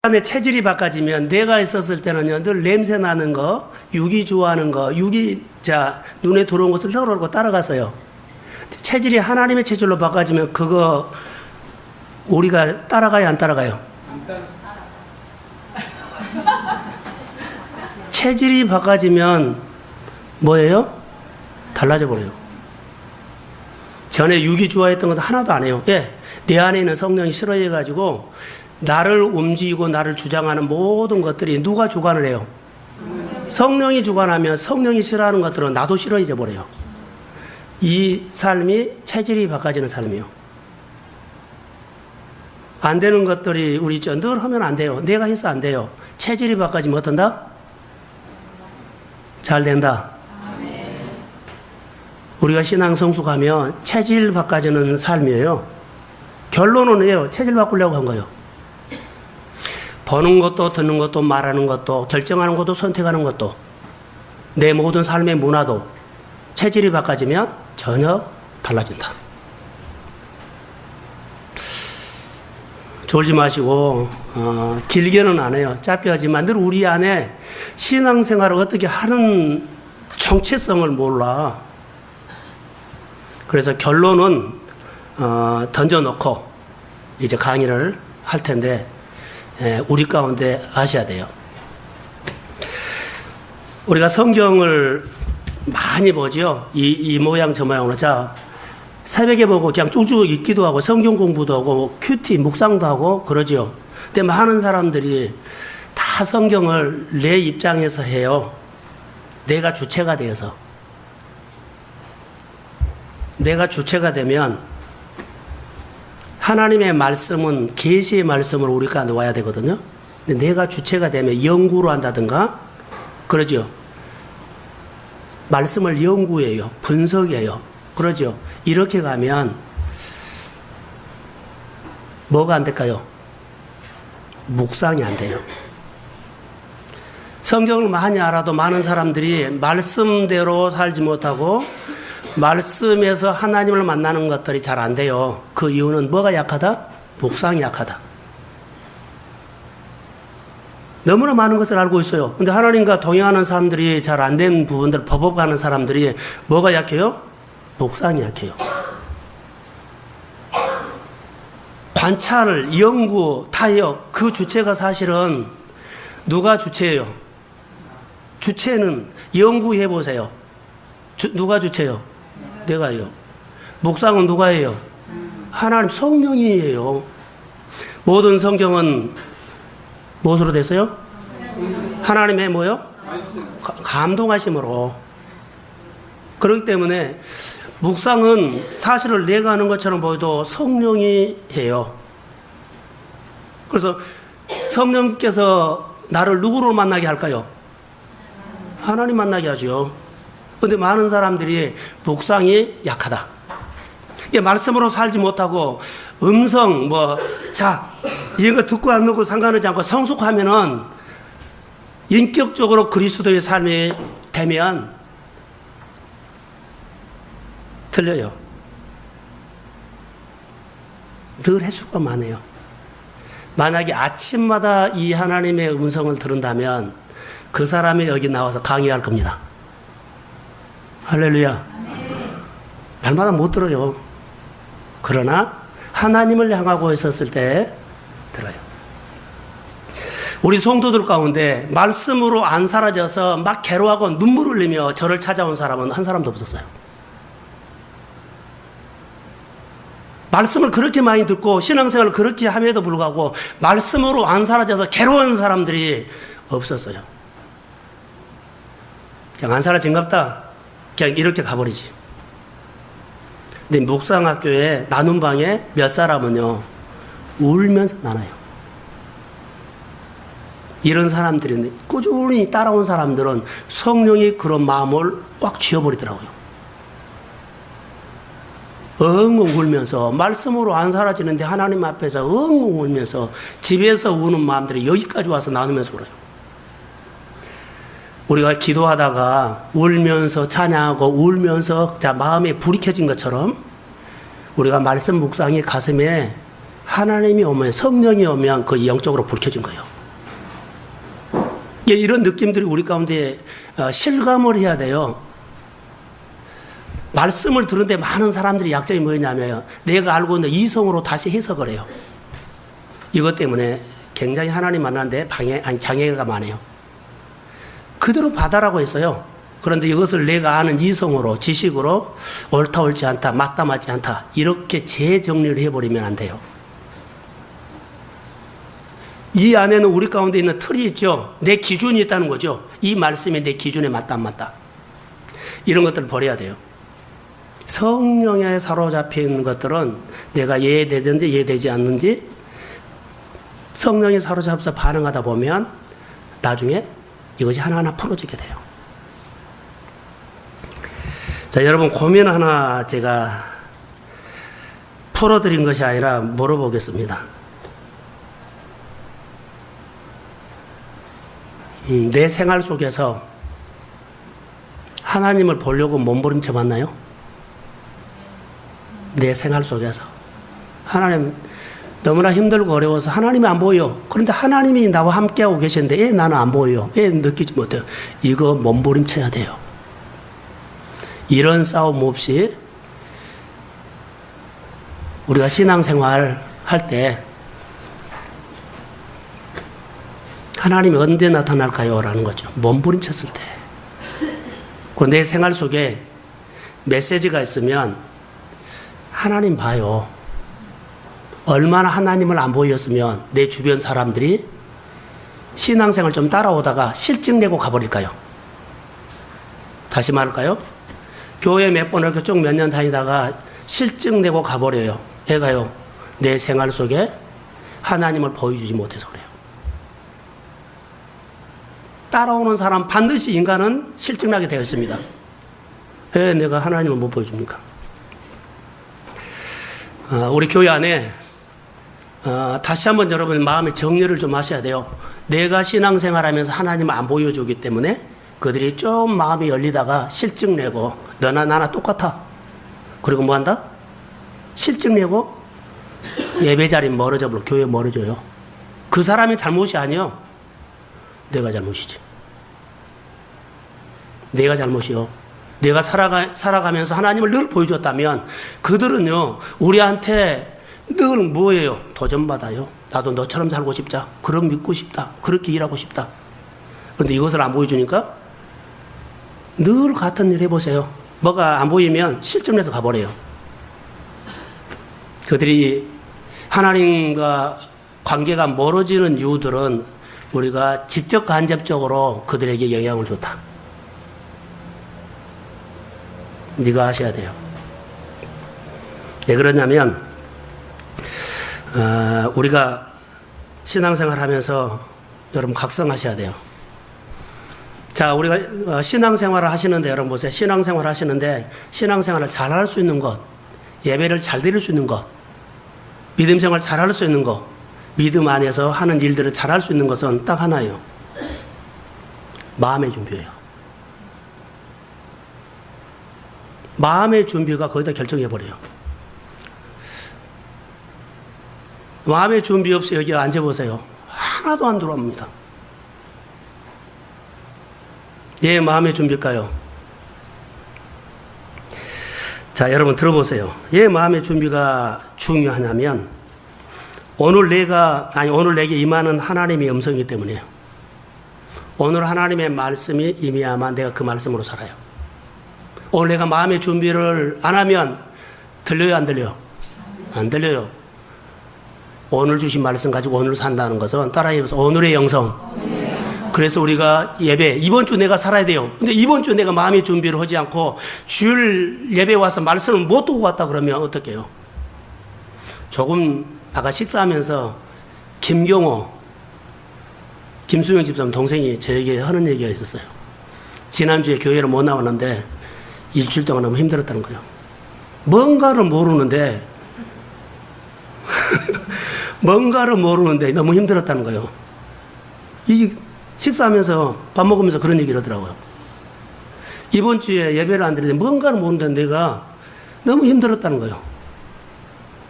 안에 체질이 바꿔지면 내가 있었을 때는요, 늘 냄새 나는 거, 육이 좋아하는 거, 눈에 들어온 것을 서로 따라갔어요. 체질이 하나님의 체질로 바꿔지면 그거 우리가 따라가요, 안 따라가요? 체질이 바꿔지면 뭐예요? 달라져 버려요. 전에 육이 좋아했던 것도 하나도 안 해요. 예, 내 안에 있는 성령이 싫어해가지고 나를 움직이고 나를 주장하는 모든 것들이 누가 주관을 해요? 성령이 주관하면 성령이 싫어하는 것들은 나도 싫어져 버려요. 이 삶이 체질이 바꿔지는 삶이요. 안 되는 것들이 우리 늘 하면 안 돼요. 내가 해서 안 돼요. 체질이 바꿔지면 어떤다? 잘 된다. 우리가 신앙 성숙하면 체질 바꿔지는 삶이에요. 결론은 왜요? 체질 바꾸려고 한 거예요. 보는 것도 듣는 것도 말하는 것도 결정하는 것도 선택하는 것도 내 모든 삶의 문화도 체질이 바꿔지면 전혀 달라진다. 졸지 마시고 길게는 안 해요. 짧게 하지만 늘 우리 안에 신앙생활을 어떻게 하는 정체성을 몰라. 그래서 결론은 던져놓고 이제 강의를 할 텐데 우리 가운데 아셔야 돼요. 우리가 성경을 많이 보죠. 이 모양 저 모양으로. 자, 새벽에 보고 그냥 쭉쭉 읽기도 하고 성경 공부도 하고 큐티 묵상도 하고 그러죠. 근데 많은 사람들이 다 성경을 내 입장에서 해요. 내가 주체가 되어서. 내가 주체가 되면 하나님의 말씀은 계시의 말씀으로 우리가 놓아야 되거든요. 근데 내가 주체가 되면 연구를 한다든가 그러죠. 말씀을 연구해요. 분석해요. 그러죠. 이렇게 가면 뭐가 안 될까요? 묵상이 안 돼요. 성경을 많이 알아도 많은 사람들이 말씀대로 살지 못하고 말씀에서 하나님을 만나는 것들이 잘 안 돼요. 그 이유는 뭐가 약하다? 묵상이 약하다. 너무나 많은 것을 알고 있어요. 근데 하나님과 동행하는 사람들이 잘 안 된 부분들, 버벅하는 사람들이 뭐가 약해요? 묵상이 약해요. 관찰, 연구 다 해요. 그 주체가 사실은 누가 주체예요? 주체는 연구해 보세요. 누가 주체예요? 내가요. 묵상은 누가 해요? 하나님 성령이 해요. 모든 성경은 무엇으로 됐어요? 하나님의 뭐요? 감동하심으로. 그렇기 때문에 묵상은 사실을 내가 하는 것처럼 보여도 성령이 해요. 그래서 성령께서 나를 누구로 만나게 할까요? 하나님 만나게 하죠. 그런데 많은 사람들이 묵상이 약하다. 이게 말씀으로 살지 못하고 음성 이런 거 듣고 안 듣고 상관하지 않고 성숙하면은 인격적으로 그리스도의 삶이 되면 틀려요. 늘 횟수가 많아요. 만약에 아침마다 이 하나님의 음성을 들은다면 그 사람이 여기 나와서 강의할 겁니다. 할렐루야. 날마다 못 들어요. 그러나 하나님을 향하고 있었을 때 들어요. 우리 성도들 가운데 말씀으로 안 사라져서 막 괴로워하고 눈물 흘리며 저를 찾아온 사람은 한 사람도 없었어요. 말씀을 그렇게 많이 듣고 신앙생활을 그렇게 함에도 불구하고 말씀으로 안 사라져서 괴로운 사람들이 없었어요. 그냥 안 사라진갑다. 그냥 이렇게 가버리지. 근데 묵상학교에 나눔 방에 몇 사람은요 울면서 나눠요. 이런 사람들이 꾸준히 따라온 사람들은 성령이 그런 마음을 꽉 쥐어버리더라고요. 엉엉 울면서 말씀으로 안 사라지는데 하나님 앞에서 엉엉 울면서 집에서 우는 마음들이 여기까지 와서 나누면서 울어요. 우리가 기도하다가 울면서 찬양하고 울면서 마음에 불이 켜진 것처럼 우리가 말씀 묵상이 가슴에 하나님이 오면, 성령이 오면 그 영적으로 불 켜진 거예요. 이런 느낌들이 우리 가운데 실감을 해야 돼요. 말씀을 들은데 많은 사람들이 약점이 뭐냐면 내가 알고 있는 이성으로 다시 해석을 해요. 이것 때문에 굉장히 하나님 만나는데 장애가 많아요. 그대로 받아라고 했어요. 그런데 이것을 내가 아는 이성으로, 지식으로 옳다 옳지 않다, 맞다 맞지 않다 이렇게 재정리를 해버리면 안 돼요. 이 안에는 우리 가운데 있는 틀이 있죠. 내 기준이 있다는 거죠. 이 말씀이 내 기준에 맞다 안 맞다. 이런 것들을 버려야 돼요. 성령에 사로잡힌 것들은 내가 이해되든지 이해되지 않는지 성령에 사로잡혀서 반응하다 보면 나중에 이것이 하나하나 풀어지게 돼요. 자, 여러분 고민 하나 제가 풀어드린 것이 아니라 물어보겠습니다. 내 생활 속에서 하나님을 보려고 몸부림쳐 봤나요? 내 생활 속에서 하나님 너무나 힘들고 어려워서 하나님이 안 보여. 그런데 하나님이 나와 함께하고 계시는데 왜 나는 안 보여? 왜 느끼지 못해요? 이거 몸부림쳐야 돼요. 이런 싸움 없이 우리가 신앙생활 할 때 하나님이 언제 나타날까요? 라는 거죠. 몸부림쳤을 때. 그 내 생활 속에 메시지가 있으면 하나님 봐요. 얼마나 하나님을 안 보였으면 내 주변 사람들이 신앙생활 좀 따라오다가 실증 내고 가버릴까요? 다시 말할까요? 교회 몇 번 이렇게 쭉 몇 년 다니다가 실증 내고 가버려요. 애가요. 내 생활 속에 하나님을 보여주지 못해서 그래요. 따라오는 사람 반드시 인간은 실증나게 되어 있습니다. 왜 내가 하나님을 못 보여줍니까? 우리 교회 안에 다시 한번 여러분 마음의 정리를 좀 하셔야 돼요. 내가 신앙생활하면서 하나님을 안 보여주기 때문에 그들이 좀 마음이 열리다가 실증 내고 너나 나나 똑같아. 그리고 뭐 한다? 실증 내고 예배 자리 멀어져 버려. 교회 멀어져요. 그 사람이 잘못이 아니요. 내가 잘못이지. 내가 잘못이요. 내가 살아가면서 하나님을 늘 보여줬다면 그들은요, 우리한테 늘 뭐예요? 도전받아요. 나도 너처럼 살고 싶자. 그럼 믿고 싶다. 그렇게 일하고 싶다. 그런데 이것을 안 보여주니까 늘 같은 일 해보세요. 뭐가 안 보이면 실증내서 가버려요. 그들이 하나님과 관계가 멀어지는 이유들은 우리가 직접 간접적으로 그들에게 영향을 줬다. 네가 하셔야 돼요. 왜 그러냐면 우리가 신앙생활 하면서 여러분 각성하셔야 돼요. 자, 우리가 신앙생활을 하시는데 여러분 보세요. 신앙생활 하시는데 신앙생활을 잘할 수 있는 것, 예배를 잘 드릴 수 있는 것, 믿음생활 잘할 수 있는 것, 믿음 안에서 하는 일들을 잘할 수 있는 것은 딱 하나예요. 마음의 준비예요. 마음의 준비가 거기다 결정해버려요. 마음의 준비 없이 여기 앉아보세요. 하나도 안 들어옵니다. 예, 마음의 준비일까요? 자, 여러분 들어보세요. 예, 마음의 준비가 중요하냐면 오늘 내게 임하는 하나님의 음성이기 때문이에요. 오늘 하나님의 말씀이 임해야만 내가 그 말씀으로 살아요. 오늘 내가 마음의 준비를 안 하면 들려요, 안 들려요? 안 들려요. 오늘 주신 말씀 가지고 오늘 산다는 것은 따라해보면서 오늘의 영성. 그래서 우리가 예배, 이번 주 내가 살아야 돼요. 근데 이번 주 내가 마음의 준비를 하지 않고 주일 예배 와서 말씀을 못 두고 왔다 그러면 어떡해요? 조금 아까 식사하면서 김수영 집사님 동생이 저에게 하는 얘기가 있었어요. 지난주에 교회를 못 나왔는데 일주일 동안 너무 힘들었다는 거예요. 뭔가를 모르는데 너무 힘들었다는 거예요. 이 식사하면서 밥 먹으면서 그런 얘기를 하더라고요. 이번 주에 예배를 안 드리는데 뭔가를 모르는데 내가 너무 힘들었다는 거예요.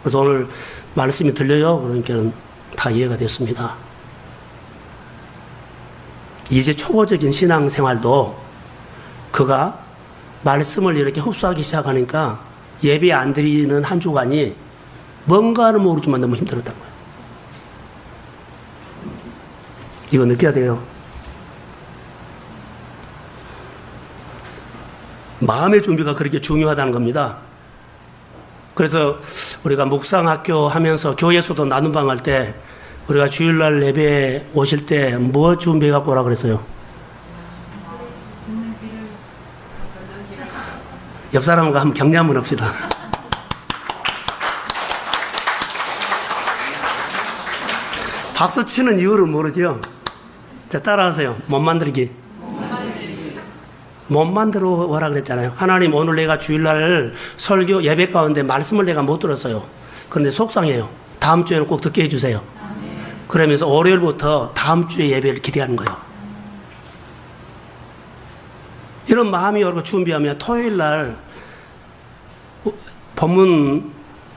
그래서 오늘 말씀이 들려요. 그러니까 다 이해가 됐습니다. 이제 초보적인 신앙생활도 그가 말씀을 이렇게 흡수하기 시작하니까 예배 안 드리는 한 주간이 뭔가는 모르지만 너무 힘들었던 거예요. 이거 느껴야 돼요. 마음의 준비가 그렇게 중요하다는 겁니다. 그래서 우리가 묵상학교 하면서 교회에서도 나눔방 할 때 우리가 주일날 예배 오실 때 뭐 준비해 갖고 오라 그랬어요? 옆 사람과 한번 격려 한번 합시다. 박수 치는 이유를 모르죠? 자, 따라하세요. 못 만들기. 못 만들어 오라 그랬잖아요. 하나님, 오늘 내가 주일날 설교 예배 가운데 말씀을 내가 못 들었어요. 그런데 속상해요. 다음 주에는 꼭 듣게 해주세요. 그러면서 월요일부터 다음 주에 예배를 기대하는 거예요. 이런 마음이 여러분 준비하면 토요일날 본문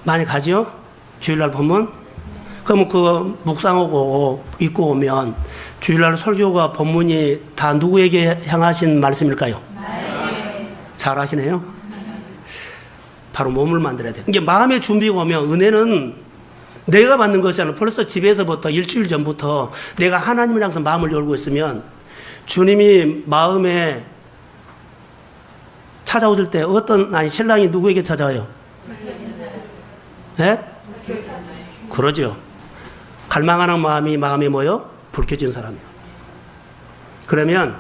많이 가죠? 주일날 본문? 그러면 그 묵상하고 읽고 오면 주일날 설교가 본문이 다 누구에게 향하신 말씀일까요? 잘 아시네요? 바로 몸을 만들어야 돼요. 이게 마음의 준비가 오면 은혜는 내가 받는 것이 아니라 벌써 집에서부터 일주일 전부터 내가 하나님을 향해서 마음을 열고 있으면 주님이 마음에 찾아오실 때 신랑이 누구에게 찾아와요? 네? 그러죠. 갈망하는 마음이 뭐요? 불 켜진 사람이에요. 그러면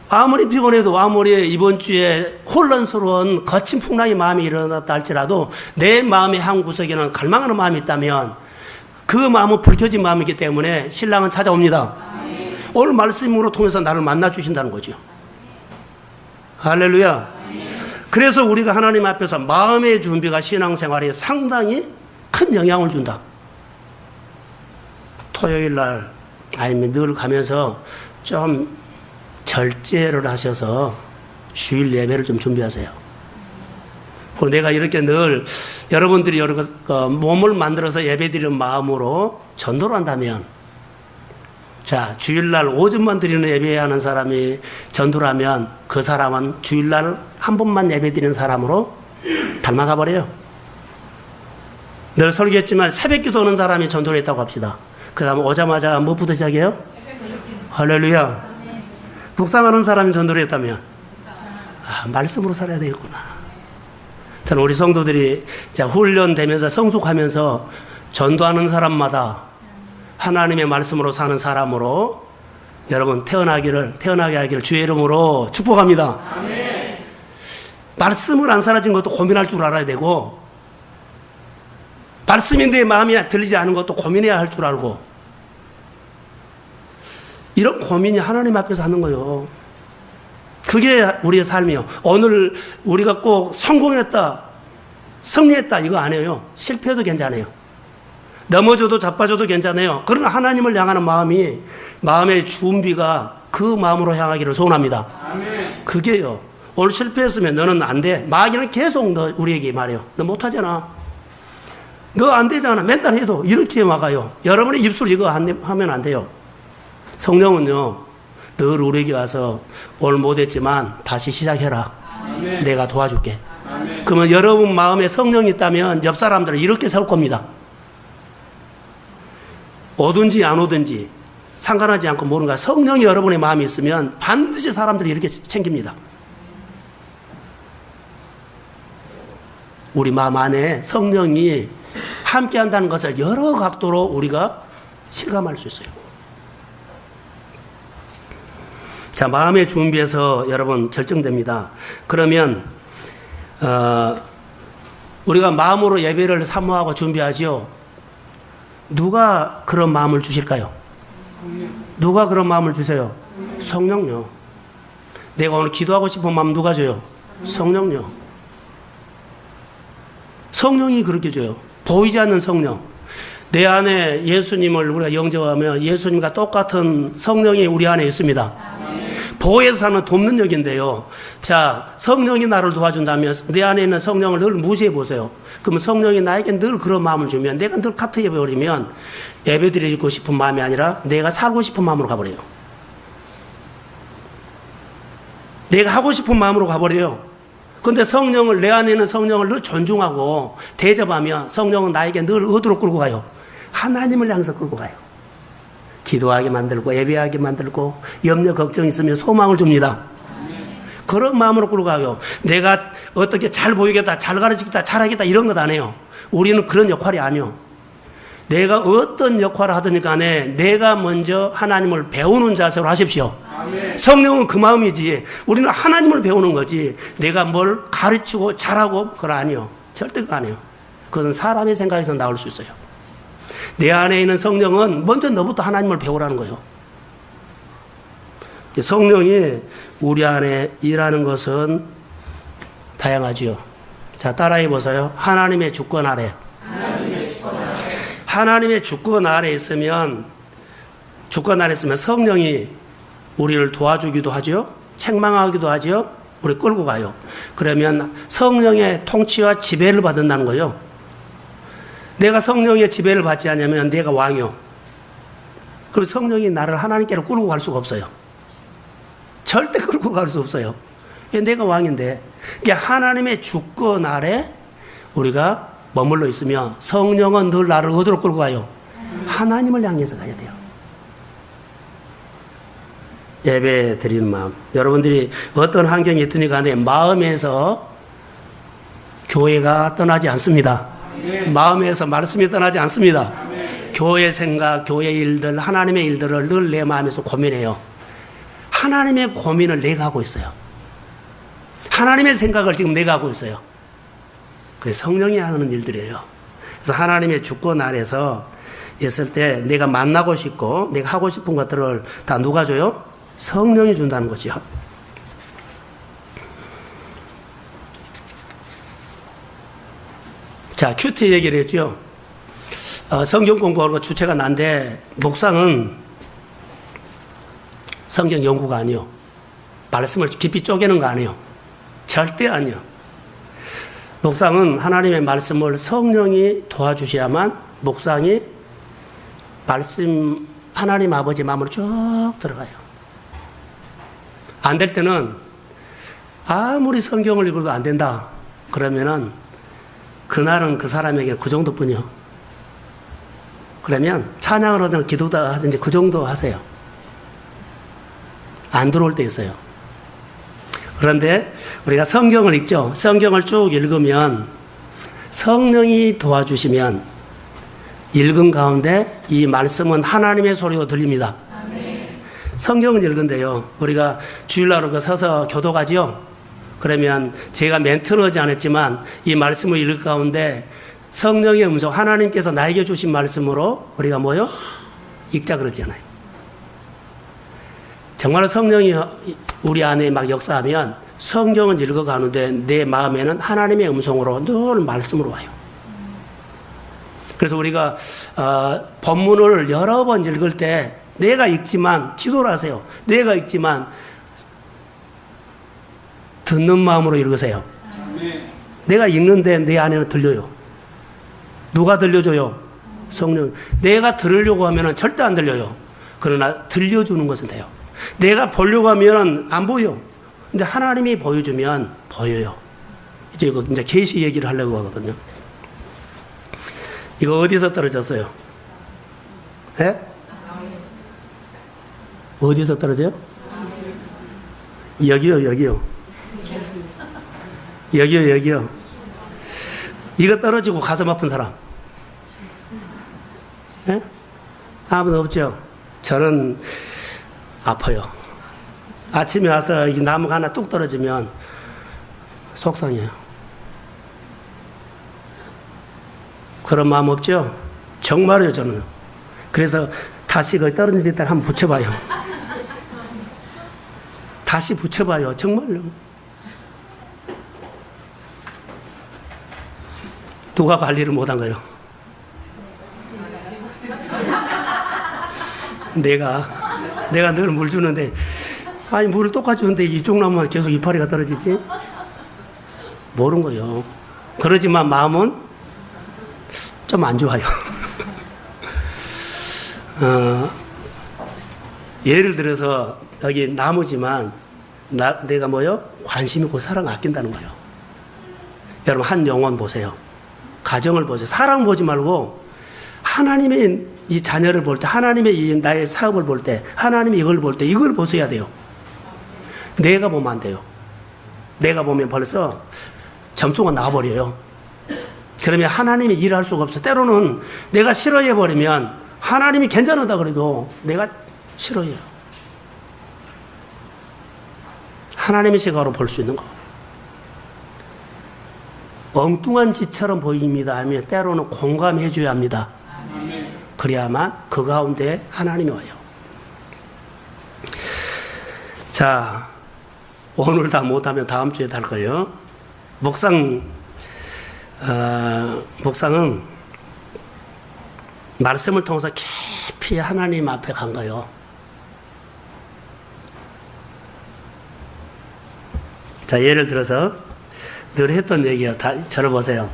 아무리 피곤해도 아무리 이번 주에 혼란스러운 거친 풍랑의 마음이 일어났다 할지라도 내 마음의 한 구석에는 갈망하는 마음이 있다면 그 마음은 불 켜진 마음이기 때문에 신랑은 찾아옵니다. 오늘 말씀으로 통해서 나를 만나 주신다는 거죠. 할렐루야. 그래서 우리가 하나님 앞에서 마음의 준비가 신앙생활에 상당히 큰 영향을 준다. 토요일 날 아니면 늘 가면서 좀 절제를 하셔서 주일 예배를 좀 준비하세요. 그리고 내가 이렇게 늘 여러분들이 몸을 만들어서 예배드리는 마음으로 전도를 한다면, 자, 주일날 오전만 드리는 예배하는 사람이 전도를 하면 그 사람은 주일날 한 번만 예배드리는 사람으로 닮아가 버려요. 늘 설교했지만 새벽 기도하는 사람이 전도를 했다고 합시다. 그 다음 오자마자 무엇부터 시작해요? 할렐루야. 묵상하는 사람이 전도를 했다면 말씀으로 살아야 되겠구나. 저는 우리 성도들이 훈련되면서 성숙하면서 전도하는 사람마다 하나님의 말씀으로 사는 사람으로 여러분 태어나게 하기를 주의 이름으로 축복합니다. 아멘. 말씀을 안 사라진 것도 고민할 줄 알아야 되고, 말씀이 내 마음에 들리지 않은 것도 고민해야 할 줄 알고, 이런 고민이 하나님 앞에서 하는 거예요. 그게 우리의 삶이에요. 오늘 우리가 꼭 성공했다, 승리했다 이거 안 해요. 실패해도 괜찮아요. 넘어져도 자빠져도 괜찮아요. 그러나 하나님을 향하는 마음의 준비가 그 마음으로 향하기를 소원합니다. 아멘. 그게요. 오늘 실패했으면 너는 안 돼. 마귀는 계속 우리에게 말해요. 너 못하잖아. 너 안 되잖아. 맨날 해도 이렇게 막아요. 여러분의 입술 이거 하면 안 돼요. 성령은요, 늘 우리에게 와서 오늘 못했지만 다시 시작해라. 아멘. 내가 도와줄게. 아멘. 그러면 여러분 마음에 성령이 있다면 옆 사람들은 이렇게 세울 겁니다. 오든지 안 오든지 상관하지 않고 모르는가. 성령이 여러분의 마음에 있으면 반드시 사람들이 이렇게 챙깁니다. 우리 마음 안에 성령이 함께 한다는 것을 여러 각도로 우리가 실감할 수 있어요. 자, 마음의 준비에서 여러분 결정됩니다. 그러면 우리가 마음으로 예배를 사모하고 준비하죠. 누가 그런 마음을 주실까요? 누가 그런 마음을 주세요? 성령요. 내가 오늘 기도하고 싶은 마음 누가 줘요? 성령요. 성령이 그렇게 줘요. 보이지 않는 성령. 내 안에 예수님을 우리가 영접하면 예수님과 똑같은 성령이 우리 안에 있습니다. 보혜사 사는 돕는 역인데요. 자, 성령이 나를 도와준다면 내 안에 있는 성령을 늘 무시해 보세요. 그러면 성령이 나에게 늘 그런 마음을 주면 내가 늘 카트 예배버리면 예배드리고 싶은 마음이 아니라 내가 살고 싶은 마음으로 가버려요. 내가 하고 싶은 마음으로 가버려요. 근데 성령을, 내 안에 있는 성령을 늘 존중하고 대접하면 성령은 나에게 늘 어디로 끌고 가요? 하나님을 향해서 끌고 가요. 기도하게 만들고 예배하게 만들고 염려 걱정 있으면 소망을 줍니다. 그런 마음으로 끌고 가요. 내가 어떻게 잘 보이겠다, 잘 가르치겠다, 잘하겠다 이런 것 안 해요. 우리는 그런 역할이 아니요. 내가 어떤 역할을 하든 간에 내가 먼저 하나님을 배우는 자세로 하십시오. 아멘. 성령은 그 마음이지. 우리는 하나님을 배우는 거지. 내가 뭘 가르치고 잘하고 그건 아니요. 절대 그거 아니요. 그건 사람의 생각에서 나올 수 있어요. 내 안에 있는 성령은 먼저 너부터 하나님을 배우라는 거예요. 성령이 우리 안에 일하는 것은 다양하지요. 자, 따라해 보세요. 하나님의 주권 아래. 하나님의 주권 아래 있으면, 주권 아래 있으면 성령이 우리를 도와주기도 하죠. 책망하기도 하죠. 우리 끌고 가요. 그러면 성령의 통치와 지배를 받는다는 거예요. 내가 성령의 지배를 받지 않으면 내가 왕이요. 그리고 성령이 나를 하나님께로 끌고 갈 수가 없어요. 절대 끌고 갈 수 없어요. 내가 왕인데. 하나님의 주권 아래 우리가 머물러 있으며 성령은 늘 나를 어디로 끌고 가요? 하나님을 향해서 가야 돼요. 예배 드리는 마음. 여러분들이 어떤 환경이 있든지 간에 마음에서 교회가 떠나지 않습니다. 마음에서 말씀이 떠나지 않습니다. 교회 생각, 교회 일들, 하나님의 일들을 늘 내 마음에서 고민해요. 하나님의 고민을 내가 하고 있어요. 하나님의 생각을 지금 내가 하고 있어요. 그래서 성령이 하는 일들이에요. 그래서 하나님의 주권 아래서 있을 때 내가 만나고 싶고 내가 하고 싶은 것들을 다 누가 줘요? 성령이 준다는 거죠. 자, 큐티 얘기를 했죠. 성경 공부하고 주체가 난데 목상은 성경 연구가 아니요. 말씀을 깊이 쪼개는 거 아니요. 절대 아니요. 목상은 하나님의 말씀을 성령이 도와주셔야만 목상이 말씀, 하나님 아버지 마음으로 쭉 들어가요. 안 될 때는 아무리 성경을 읽어도 안 된다. 그러면은 그날은 그 사람에게 그 정도뿐이요. 그러면 찬양을 하든 기도도 하든지 그 정도 하세요. 안 들어올 때 있어요. 그런데 우리가 성경을 읽죠. 성경을 쭉 읽으면 성령이 도와주시면 읽은 가운데 이 말씀은 하나님의 소리로 들립니다. 성경을 읽은데요. 우리가 주일날 서서 교도 가지요. 그러면 제가 멘트는 하지 않았지만 이 말씀을 읽을 가운데 성령의 음성, 하나님께서 나에게 주신 말씀으로 우리가 뭐요? 읽자 그러잖아요. 정말 성령이 우리 안에 막 역사하면 성경은 읽어가는데 내 마음에는 하나님의 음성으로 늘 말씀으로 와요. 그래서 우리가 본문을 여러 번 읽을 때 내가 읽지만 기도를 하세요. 내가 읽지만 듣는 마음으로 읽으세요. 내가 읽는데 내 안에는 들려요. 누가 들려줘요? 성령. 내가 들으려고 하면 절대 안 들려요. 그러나 들려주는 것은 돼요. 내가 보려고 하면 안 보여. 근데 하나님이 보여주면 보여요. 이제 계시 얘기를 하려고 하거든요. 이거 어디서 떨어졌어요? 예? 어디서 떨어져요? 여기요, 여기요. 여기요, 여기요. 이거 떨어지고 가슴 아픈 사람. 예? 아무도 없죠? 저는 아파요. 아침에 와서 이 나무가 하나 뚝 떨어지면 속상해요. 그런 마음 없죠? 정말요, 저는. 그래서 다시 거기 떨어진 데다 한번 붙여봐요. 다시 붙여봐요. 정말요. 누가 관리를 못한 거예요? 내가 늘 물 주는데 아니, 물을 똑같이 주는데 이쪽 나무만 계속 이파리가 떨어지지? 모르는 거예요. 그러지만 마음은 좀 안 좋아요. 예를 들어서 여기 나무지만 내가 뭐요? 관심 있고 사랑 아낀다는 거예요. 여러분 한 영혼 보세요. 가정을 보세요. 사랑 보지 말고 하나님의 이 자녀를 볼 때, 하나님의 이 나의 사업을 볼 때, 하나님의 이걸 볼 때 이걸 보셔야 돼요. 내가 보면 안 돼요. 내가 보면 벌써 점수가 나와버려요. 그러면 하나님이 일할 수가 없어. 때로는 내가 싫어해버리면 하나님이 괜찮다 그래도 내가 싫어해요. 하나님의 시각으로 볼 수 있는 거. 엉뚱한 짓처럼 보입니다 하면 때로는 공감해 줘야 합니다. 그래야만 그 가운데 하나님이 와요. 자, 오늘 다 못하면 다음 주에 할 거예요. 묵상은 말씀을 통해서 깊이 하나님 앞에 간 거예요. 자, 예를 들어서 늘 했던 얘기요. 다 저를 보세요.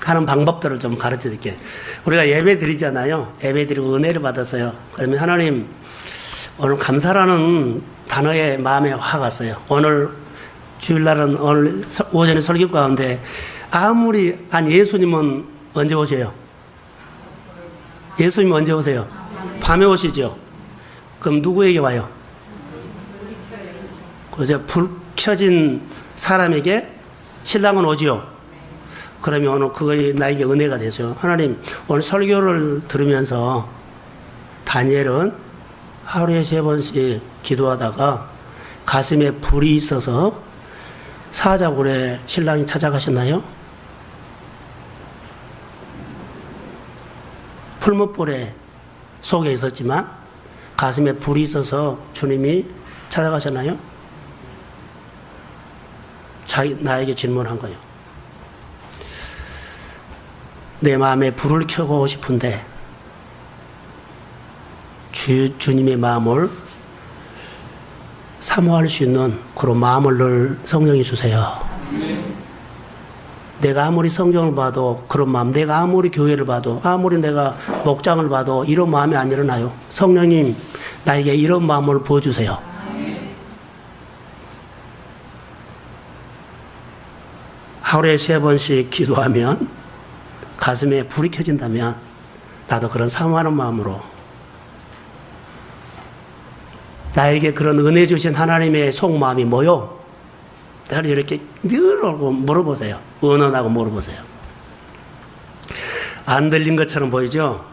하는 방법들을 좀 가르쳐 드릴게요. 우리가 예배 드리잖아요. 예배 드리고 은혜를 받았어요. 그러면 하나님, 오늘 감사라는 단어에 마음에 확 왔어요. 오늘 주일날은 오늘 오전에 설교 가운데 예수님은 언제 오세요? 예수님 언제 오세요? 밤에 오시죠? 그럼 누구에게 와요? 그죠? 불 켜진 사람에게 신랑은 오지요? 그러면 오늘 그것이 나에게 은혜가 되죠. 하나님, 오늘 설교를 들으면서 다니엘은 하루에 3번씩 기도하다가 가슴에 불이 있어서 사자굴에 신랑이 찾아가셨나요? 풀무불에 속에 있었지만 가슴에 불이 있어서 주님이 찾아가셨나요? 나에게 질문한 거예요. 내 마음에 불을 켜고 싶은데 주님의 마음을 사모할 수 있는 그런 마음을 늘 성령이 주세요. 내가 아무리 성경을 봐도 그런 마음, 내가 아무리 교회를 봐도, 아무리 내가 목장을 봐도 이런 마음이 안 일어나요. 성령님, 나에게 이런 마음을 부어주세요. 하루에 3번씩 기도하면 가슴에 불이 켜진다면 나도 그런 사모하는 마음으로 나에게 그런 은혜 주신 하나님의 속마음이 뭐요? 내가 이렇게 늘 물어보세요. 은은하고 물어보세요. 안 들린 것처럼 보이죠?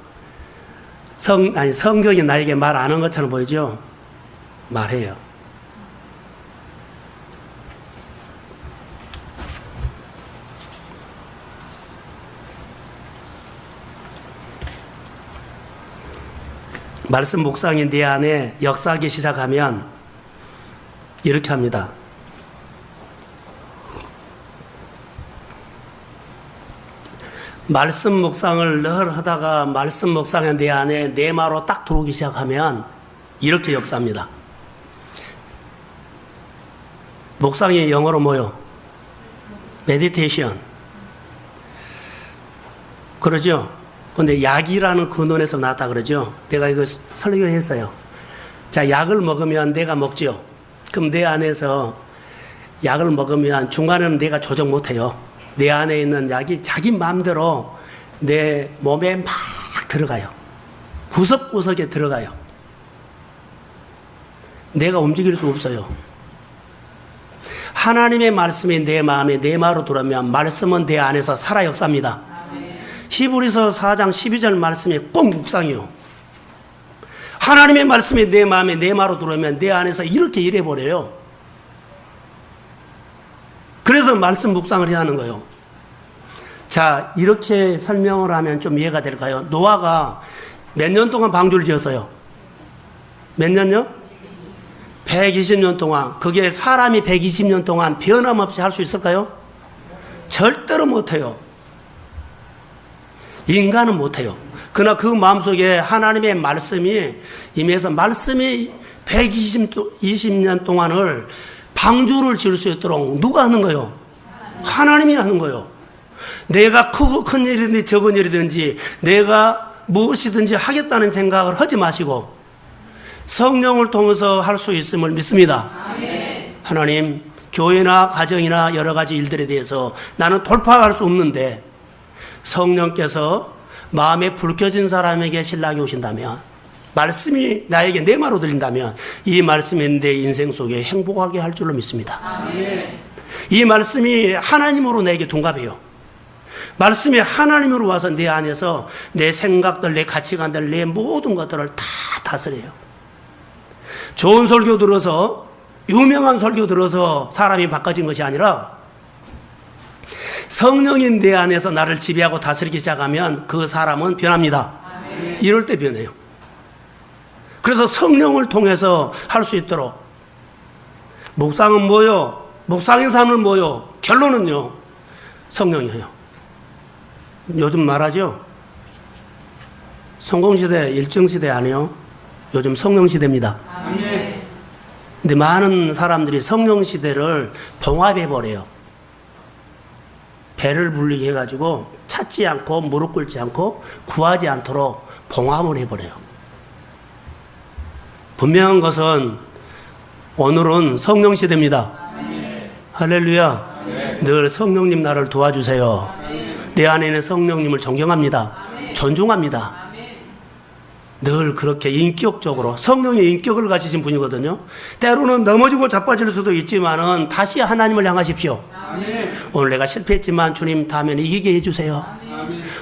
성경이 나에게 말 안 한 것처럼 보이죠? 말해요. 말씀 묵상이 내 안에 역사하기 시작하면 이렇게 합니다. 말씀 묵상을 늘 하다가 말씀 묵상이 내 안에 내마로 딱 들어오기 시작하면 이렇게 역사합니다. 묵상이 영어로 뭐요? 메디테이션. 그러죠? 근데 약이라는 근원에서 나왔다 그러죠? 내가 이거 설교했어요. 자, 약을 먹으면 내가 먹죠? 그럼 내 안에서 약을 먹으면 중간에는 내가 조정 못해요. 내 안에 있는 약이 자기 마음대로 내 몸에 막 들어가요. 구석구석에 들어가요. 내가 움직일 수 없어요. 하나님의 말씀이 내 마음에 내 마음으로 들어오면 말씀은 내 안에서 살아 역사합니다. 히브리서 4장 12절 말씀이 꼭 묵상이요. 하나님의 말씀이 내 마음에 내 마음으로 들어오면 내 안에서 이렇게 일해버려요. 그래서 말씀 묵상을 해야 하는 거예요. 자, 이렇게 설명을 하면 좀 이해가 될까요? 노아가 몇 년 동안 방주를 지었어요? 몇 년요? 120년 동안. 그게 사람이 120년 동안 변함없이 할 수 있을까요? 절대로 못해요. 인간은 못해요. 그러나 그 마음속에 하나님의 말씀이 임해서 말씀이 120년 동안을 방주를 지을 수 있도록 누가 하는 거요? 하나님이 하는 거요. 내가 크고 큰 일이든지 적은 일이든지 내가 무엇이든지 하겠다는 생각을 하지 마시고 성령을 통해서 할 수 있음을 믿습니다. 하나님, 교회나 가정이나 여러 가지 일들에 대해서 나는 돌파할 수 없는데 성령께서 마음에 불 켜진 사람에게 신랑이 오신다면, 말씀이 나에게 내 말로 들린다면 이 말씀이 내 인생 속에 행복하게 할 줄로 믿습니다. 이 말씀이 하나님으로 내게 둔갑해요. 말씀이 하나님으로 와서 내 안에서 내 생각들, 내 가치관들, 내 모든 것들을 다 다스려요. 좋은 설교 들어서, 유명한 설교 들어서 사람이 바꿔진 것이 아니라 성령인 내 안에서 나를 지배하고 다스리기 시작하면 그 사람은 변합니다. 이럴 때 변해요. 그래서 성령을 통해서 할 수 있도록, 묵상은 뭐요? 묵상의 삶은 뭐요? 결론은요, 성령이에요. 요즘 말하죠? 성공시대, 일정시대 아니요. 요즘 성령시대입니다. 근데 많은 사람들이 성령시대를 봉합해버려요. 배를 불리게 해가지고 찾지 않고 무릎 꿇지 않고 구하지 않도록 봉합을 해버려요. 분명한 것은 오늘은 성령시대입니다. 할렐루야. 늘 성령님 나를 도와주세요. 내 안에 있는 성령님을 존경합니다. 존중합니다. 늘 그렇게 인격적으로 성령의 인격을 가지신 분이거든요. 때로는 넘어지고 자빠질 수도 있지만은 다시 하나님을 향하십시오. 오늘 내가 실패했지만 주님 다음에는 이기게 해주세요.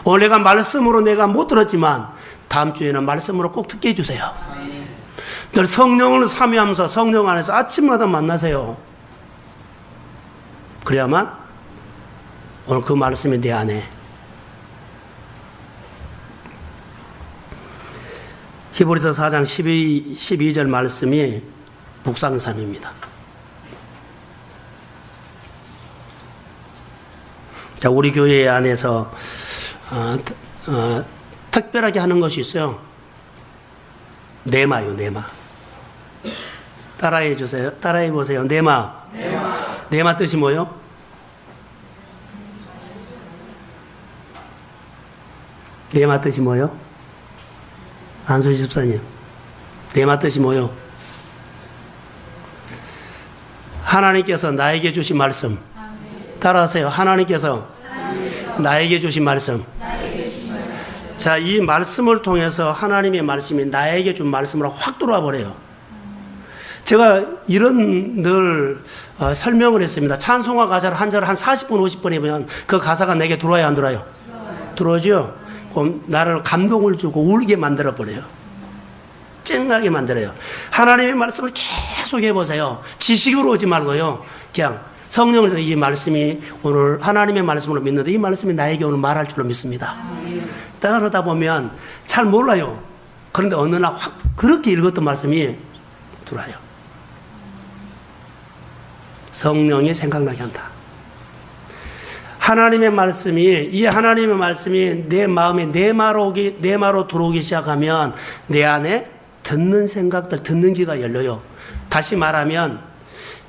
오늘 내가 말씀으로 내가 못 들었지만 다음 주에는 말씀으로 꼭 듣게 해주세요. 늘 성령을 사모하면서 성령 안에서 아침마다 만나세요. 그래야만 오늘 그 말씀이 내 안에. 히브리서 4장 12절 말씀이 묵상삼입니다. 자, 우리 교회 안에서 특별하게 하는 것이 있어요. 네마요, 네마. 따라해 주세요. 따라해 보세요. 네마. 네마 뜻이 뭐요? 네마 뜻이 뭐요? 안소희 집사님, 네마 뜻이 뭐요? 하나님께서 나에게 주신 말씀. 따라하세요. 하나님께서 나에게 주신 말씀. 자, 이 말씀을 통해서 하나님의 말씀이 나에게 준 말씀으로 확 들어와 버려요. 제가 이런 늘 설명을 했습니다. 찬송가 가사를 한 절 한 40분, 50분이면 그 가사가 내게 들어와요, 안 들어와요? 들어오죠? 그럼 나를 감동을 주고 울게 만들어버려요. 쨍하게 만들어요. 하나님의 말씀을 계속 해보세요. 지식으로 오지 말고요. 그냥 성령에서 이 말씀이 오늘 하나님의 말씀으로 믿는데 이 말씀이 나에게 오늘 말할 줄로 믿습니다. 따르다 보면 잘 몰라요. 그런데 어느 날 확 그렇게 읽었던 말씀이 들어와요. 성령이 생각나게 한다. 하나님의 말씀이, 이 하나님의 말씀이 내 마음에 내마로 들어오기 시작하면 내 안에 듣는 생각들, 듣는 귀가 열려요. 다시 말하면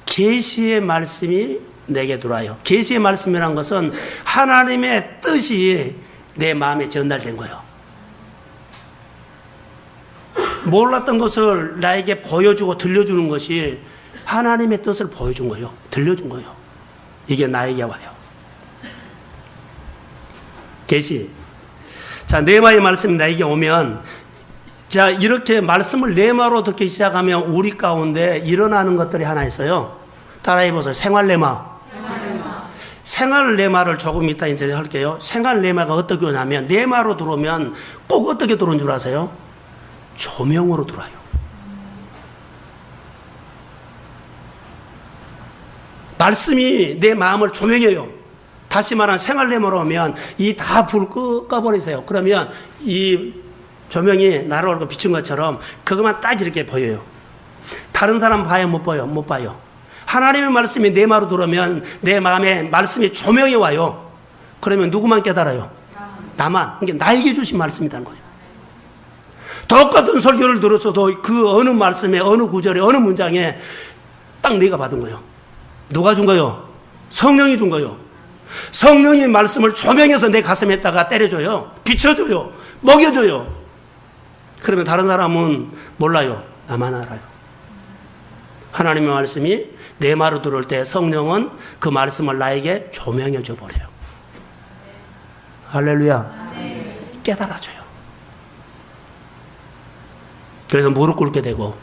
계시의 말씀이 내게 들어와요. 계시의 말씀이란 것은 하나님의 뜻이 내 마음에 전달된 거예요. 몰랐던 것을 나에게 보여주고 들려주는 것이 하나님의 뜻을 보여준 거예요. 들려준 거예요. 이게 나에게 와요. 계시. 자, 네마의 말씀이 나에게 오면, 자, 이렇게 말씀을 네마로 듣기 시작하면 우리 가운데 일어나는 것들이 하나 있어요. 따라해 보세요. 생활 네마. 생활 네마를 조금 이따 이제 할게요. 생활 네마가 어떻게 오냐면, 네마로 들어오면 꼭 어떻게 들어오는 줄 아세요? 조명으로 들어와요. 말씀이 내 마음을 조명해요. 다시 말하면 생활 네모로 오면 이 다 불 꺼버리세요. 그러면 이 조명이 나를 얼굴 비춘 것처럼 그것만 딱 이렇게 보여요. 다른 사람 봐요? 못 봐요? 못 봐요. 하나님의 말씀이 내 마음으로 들어오면 내 마음에 말씀이 조명이 와요. 그러면 누구만 깨달아요? 나만. 이게 나에게 주신 말씀이라는 거예요. 똑같은 설교를 들었어도 그 어느 말씀에, 어느 구절에, 어느 문장에 딱 네가 받은 거예요. 누가 준 거요? 성령이 준 거요. 성령이 말씀을 조명해서 내 가슴에다가 때려줘요. 비춰줘요. 먹여줘요. 그러면 다른 사람은 몰라요. 나만 알아요. 하나님의 말씀이 내 말을 들을 때 성령은 그 말씀을 나에게 조명해 줘 버려요. 할렐루야. 깨달아줘요. 그래서 무릎 꿇게 되고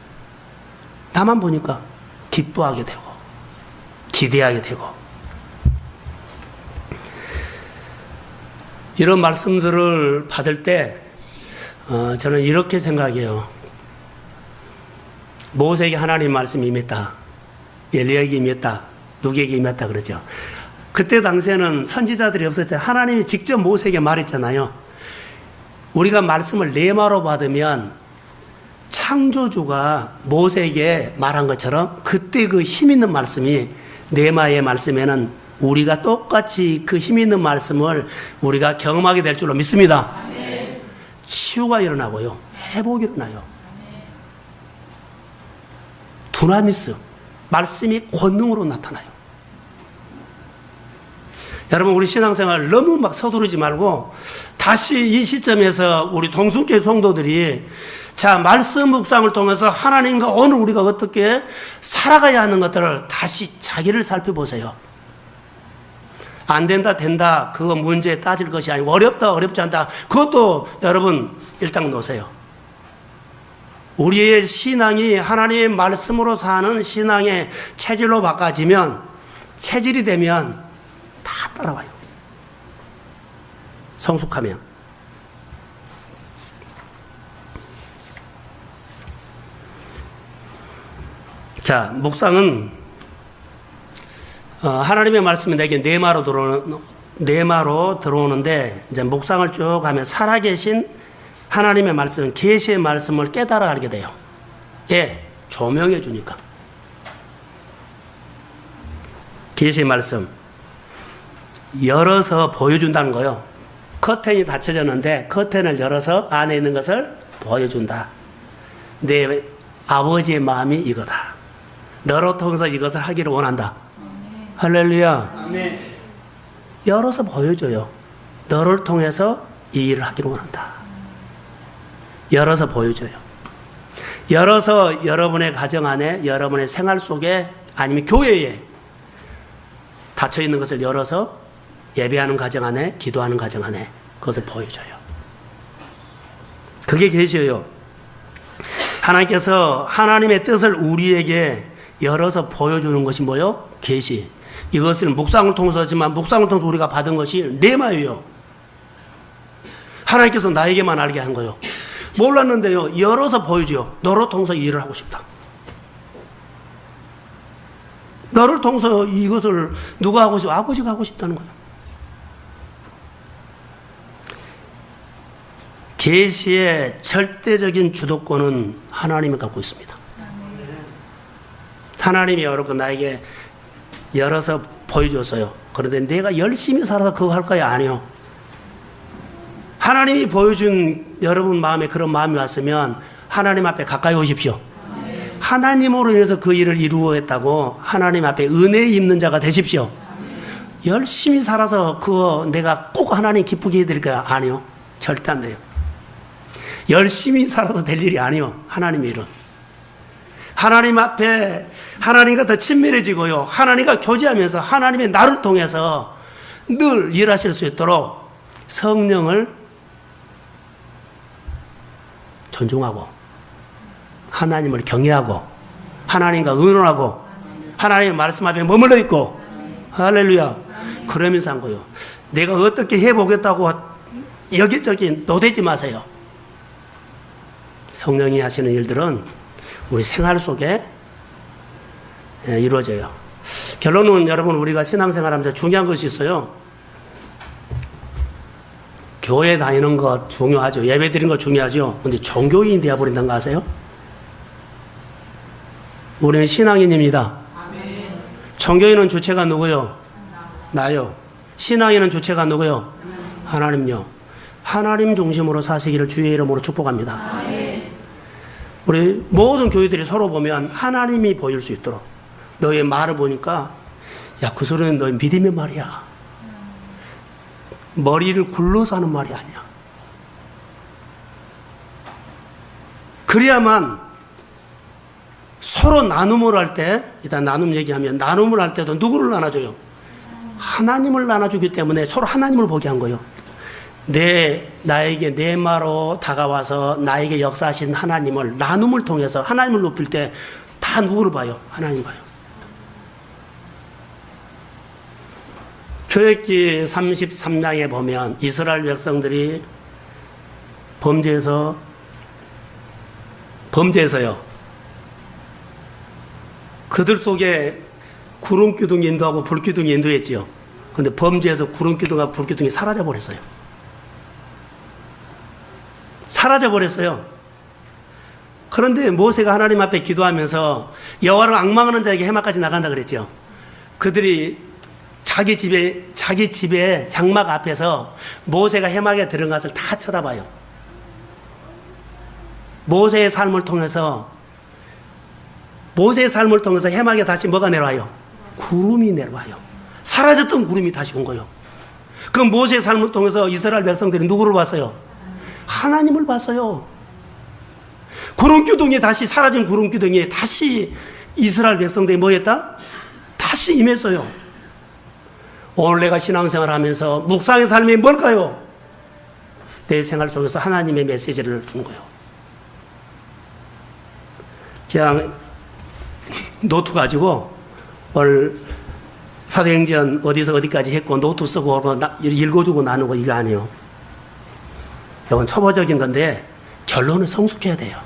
나만 보니까 기뻐하게 되고 기대하게 되고 이런 말씀들을 받을 때 저는 이렇게 생각해요. 모세에게 하나님 말씀이 임했다. 엘리야에게 임했다. 누구에게 임했다 그러죠. 그때 당시에는 선지자들이 없었잖아요. 하나님이 직접 모세에게 말했잖아요. 우리가 말씀을 레마로 받으면 창조주가 모세에게 말한 것처럼 그때 그 힘 있는 말씀이 레마의 말씀에는 우리가 똑같이 그 힘 있는 말씀을 우리가 경험하게 될 줄로 믿습니다. 치유가 일어나고요. 회복이 일어나요. 두나미스, 말씀이 권능으로 나타나요. 여러분 우리 신앙생활 너무 막 서두르지 말고 다시 이 시점에서 우리 동순교회 성도들이 자 말씀 묵상을 통해서 하나님과 오늘 우리가 어떻게 살아가야 하는 것들을 다시 자기를 살펴보세요. 안 된다 된다 그거 문제에 따질 것이 아니고 어렵다 어렵지 않다 그것도 여러분 일단 놓으세요. 우리의 신앙이 하나님의 말씀으로 사는 신앙의 체질로 바꿔지면 체질이 되면 다 따라와요. 성숙하면. 자, 묵상은 하나님의 말씀이 내게 내마로 들어오는데 이제 묵상을 쭉 하면 살아계신 하나님의 말씀, 계시의 말씀을 깨달아 알게 돼요. 예, 조명해 주니까. 계시의 말씀 열어서 보여준다는 거요. 커튼이 닫혀졌는데 커튼을 열어서 안에 있는 것을 보여준다. 내 아버지의 마음이 이거다. 너로 통해서 이것을 하기를 원한다. 할렐루야. 아멘. 열어서 보여줘요. 너를 통해서 이 일을 하기를 원한다. 열어서 보여줘요. 열어서 여러분의 가정 안에, 여러분의 생활 속에, 아니면 교회에 닫혀있는 것을 열어서 예배하는 가정 안에, 기도하는 가정 안에 그것을 보여줘요. 그게 계시예요. 하나님께서 하나님의 뜻을 우리에게 열어서 보여주는 것이 뭐요? 계시. 이것을 묵상을 통해서지만 묵상을 통해서 우리가 받은 것이 레마예요. 하나님께서 나에게만 알게 한 거예요. 몰랐는데요. 열어서 보여줘요. 너로 통해서 일을 하고 싶다. 너를 통해서 이것을 누가 하고 싶어? 아버지가 하고 싶다는 거예요. 계시의 절대적인 주도권은 하나님이 갖고 있습니다. 하나님이 여러분 나에게 열어서 보여줬어요. 그런데 내가 열심히 살아서 그거 할 거야? 아니요. 하나님이 보여준 여러분 마음에 그런 마음이 왔으면 하나님 앞에 가까이 오십시오. 하나님으로 인해서 그 일을 이루었다고 하나님 앞에 은혜 입는 자가 되십시오. 열심히 살아서 그거 내가 꼭 하나님 기쁘게 해드릴 거야? 아니요. 절대 안 돼요. 열심히 살아도 될 일이 아니요. 하나님의 일은. 하나님 앞에 하나님과 더 친밀해지고요. 하나님과 교제하면서 하나님의 나를 통해서 늘 일하실 수 있도록 성령을 존중하고 하나님을 경외하고 하나님과 의논하고 하나님의 말씀 앞에 머물러 있고 할렐루야. 그러면서 한 거예요. 내가 어떻게 해보겠다고 여기저기 노대지 마세요. 성령이 하시는 일들은 우리 생활 속에 이루어져요. 결론은 여러분 우리가 신앙생활하면서 중요한 것이 있어요. 교회 다니는 것 중요하죠. 예배 드리는 것 중요하죠. 근데 종교인이 되어버린다는 거 아세요? 우리는 신앙인입니다. 종교인은 주체가 누구요? 나요. 신앙인은 주체가 누구요? 하나님요. 하나님 중심으로 사시기를 주의 이름으로 축복합니다. 우리 모든 교회들이 서로 보면 하나님이 보일 수 있도록 너의 말을 보니까 야, 그 소리는 너의 믿음의 말이야. 머리를 굴러서 하는 말이 아니야. 그래야만 서로 나눔을 할 때, 일단 나눔 얘기하면 나눔을 할 때도 누구를 나눠줘요? 하나님을 나눠주기 때문에 서로 하나님을 보게 한 거예요. 나에게 내 말로 다가와서 나에게 역사하신 하나님을 나눔을 통해서 하나님을 높일 때 다 누구를 봐요? 하나님 봐요. 출애굽기 33장에 보면 이스라엘 백성들이 범죄해서요. 그들 속에 구름기둥 인도하고 불기둥 인도했지요. 그런데 범죄해서 구름기둥과 불기둥이 사라져버렸어요. 사라져버렸어요. 그런데 모세가 하나님 앞에 기도하면서 여호와를 앙망하는 자에게 해마까지 나간다 그랬죠. 그들이 자기 집에 장막 앞에서 모세가 해막에 들어간 것을 다 쳐다봐요. 모세의 삶을 통해서 해막에 다시 뭐가 내려와요? 구름이 내려와요. 사라졌던 구름이 다시 온 거예요. 그럼 모세의 삶을 통해서 이스라엘 백성들이 누구를 봤어요? 하나님을 봤어요. 구름기둥이 다시 사라진 구름기둥이 다시 이스라엘 백성들이 뭐 했다? 다시 임했어요. 오늘 내가 신앙생활을 하면서 묵상의 삶이 뭘까요? 내 생활 속에서 하나님의 메시지를 주는 거예요. 그냥 노트 가지고 오늘 사도행전 어디서 어디까지 했고 노트 쓰고 읽어주고 나누고 이거 아니에요. 이건 초보적인 건데 결론은 성숙해야 돼요.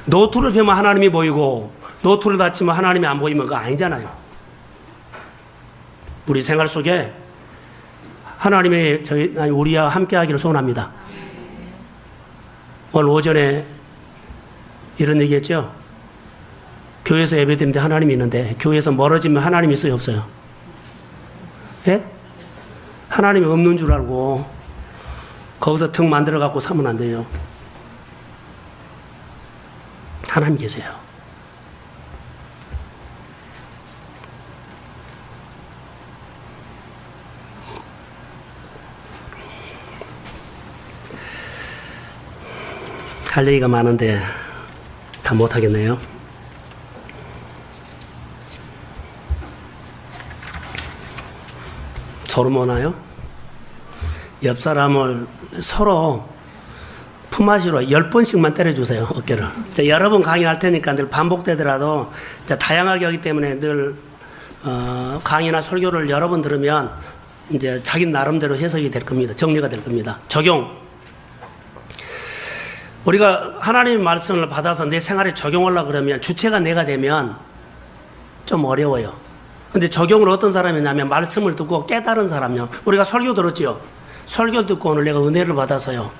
노트를 펴면 하나님이 보이고 노트를 닫히면 하나님이 안 보이면 그거 아니잖아요. 우리 생활 속에 하나님의 우리와 함께 하기를 소원합니다. 오늘 오전에 이런 얘기 했죠. 교회에서 예배드리는데 하나님이 있는데 교회에서 멀어지면 하나님이 있어요, 없어요? 예? 하나님이 없는 줄 알고 거기서 등 만들어 갖고 사면 안 돼요. 하나님 계세요. 할 얘기가 많은데 다 못하겠네요. 소름 오나요? 옆 사람을 서로 품앗이로 10번씩만 때려주세요, 어깨를. 여러 번 강의할 테니까 늘 반복되더라도 다양하게 하기 때문에 늘 강의나 설교를 여러 번 들으면 이제 자기 나름대로 해석이 될 겁니다. 정리가 될 겁니다. 적용. 우리가 하나님의 말씀을 받아서 내 생활에 적용하려고 그러면 주체가 내가 되면 좀 어려워요. 근데 적용을 어떤 사람이냐면 말씀을 듣고 깨달은 사람이요. 우리가 설교 들었지요. 설교 듣고 오늘 내가 은혜를 받아서요.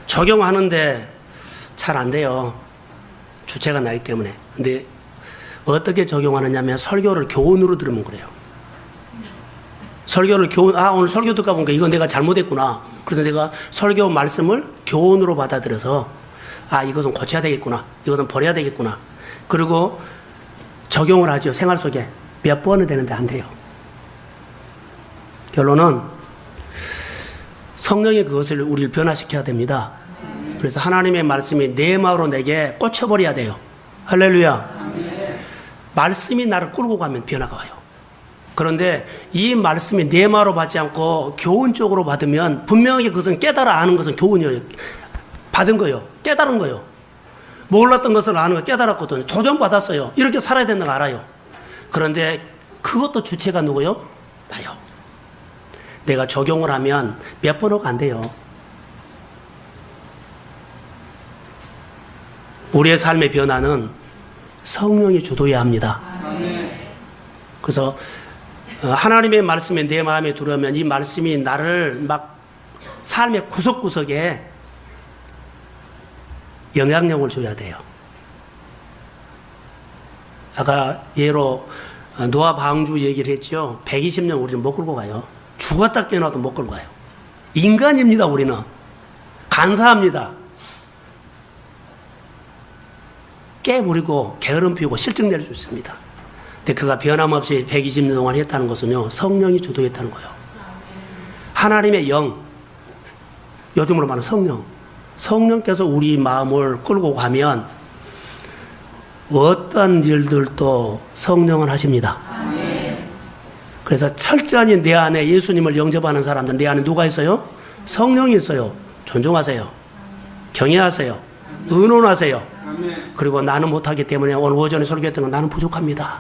적용하는데 잘 안 돼요. 주체가 나기 때문에. 근데 어떻게 적용하느냐면 설교를 교훈으로 들으면 그래요. 설교를 오늘 설교 듣다 보니까 이건 내가 잘못했구나. 그래서 내가 설교 말씀을 교훈으로 받아들여서 이것은 고쳐야 되겠구나. 이것은 버려야 되겠구나. 그리고 적용을 하죠. 생활 속에. 몇 번은 되는데 안 돼요. 결론은 성령이 그것을 우리를 변화시켜야 됩니다. 그래서 하나님의 말씀이 내 마음으로 내게 꽂혀버려야 돼요. 할렐루야. 말씀이 나를 끌고 가면 변화가 와요. 그런데 이 말씀이 내 마음으로 받지 않고 교훈적으로 받으면 분명하게 그것은 깨달아 아는 것은 교훈이에요. 받은 거예요. 깨달은 거예요. 몰랐던 것을 아는 거 깨달았거든요. 도전 받았어요. 이렇게 살아야 된다는 거 알아요. 그런데 그것도 주체가 누구요? 나요. 내가 적용을 하면 몇 번호가 안 돼요. 우리의 삶의 변화는 성령이 주도해야 합니다. 그래서 하나님의 말씀이 내 마음에 들어오면 이 말씀이 나를 막 삶의 구석구석에 영향력을 줘야 돼요. 아까 예로 노아 방주 얘기를 했죠. 120년 우리는 못 끌고 가요. 죽었다 깨어나도 못 끌고 가요. 인간입니다, 우리는. 간사합니다. 깨부리고 게으름 피우고 실증 낼 수 있습니다. 근데 그가 변함없이 120년 동안 했다는 것은요, 성령이 주도했다는 거예요. 하나님의 영, 요즘으로 말하는 성령께서 우리 마음을 끌고 가면 어떤 일들도 성령은 하십니다. 그래서 철저히 내 안에 예수님을 영접하는 사람들, 내 안에 누가 있어요? 성령이 있어요. 존중하세요. 경외하세요. 의논하세요. 그리고 나는 못하기 때문에 오늘 오전에 설교했던 건 나는 부족합니다.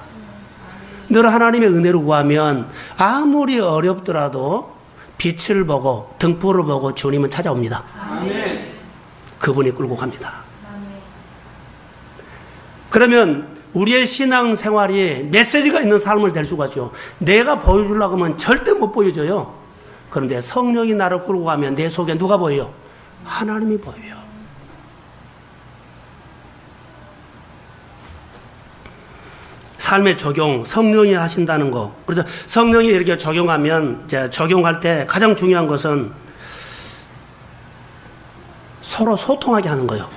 늘 하나님의 은혜를 구하면 아무리 어렵더라도 빛을 보고 등불을 보고 주님은 찾아옵니다. 그분이 끌고 갑니다. 그러면 우리의 신앙 생활이 메시지가 있는 삶을 될 수가 있죠. 내가 보여주려고 하면 절대 못 보여줘요. 그런데 성령이 나를 끌고 가면 내 속에 누가 보여요? 하나님이 보여요. 삶의 적용, 성령이 하신다는 거. 그래서 성령이 이렇게 적용하면, 이제 적용할 때 가장 중요한 것은 서로 소통하게 하는 거예요.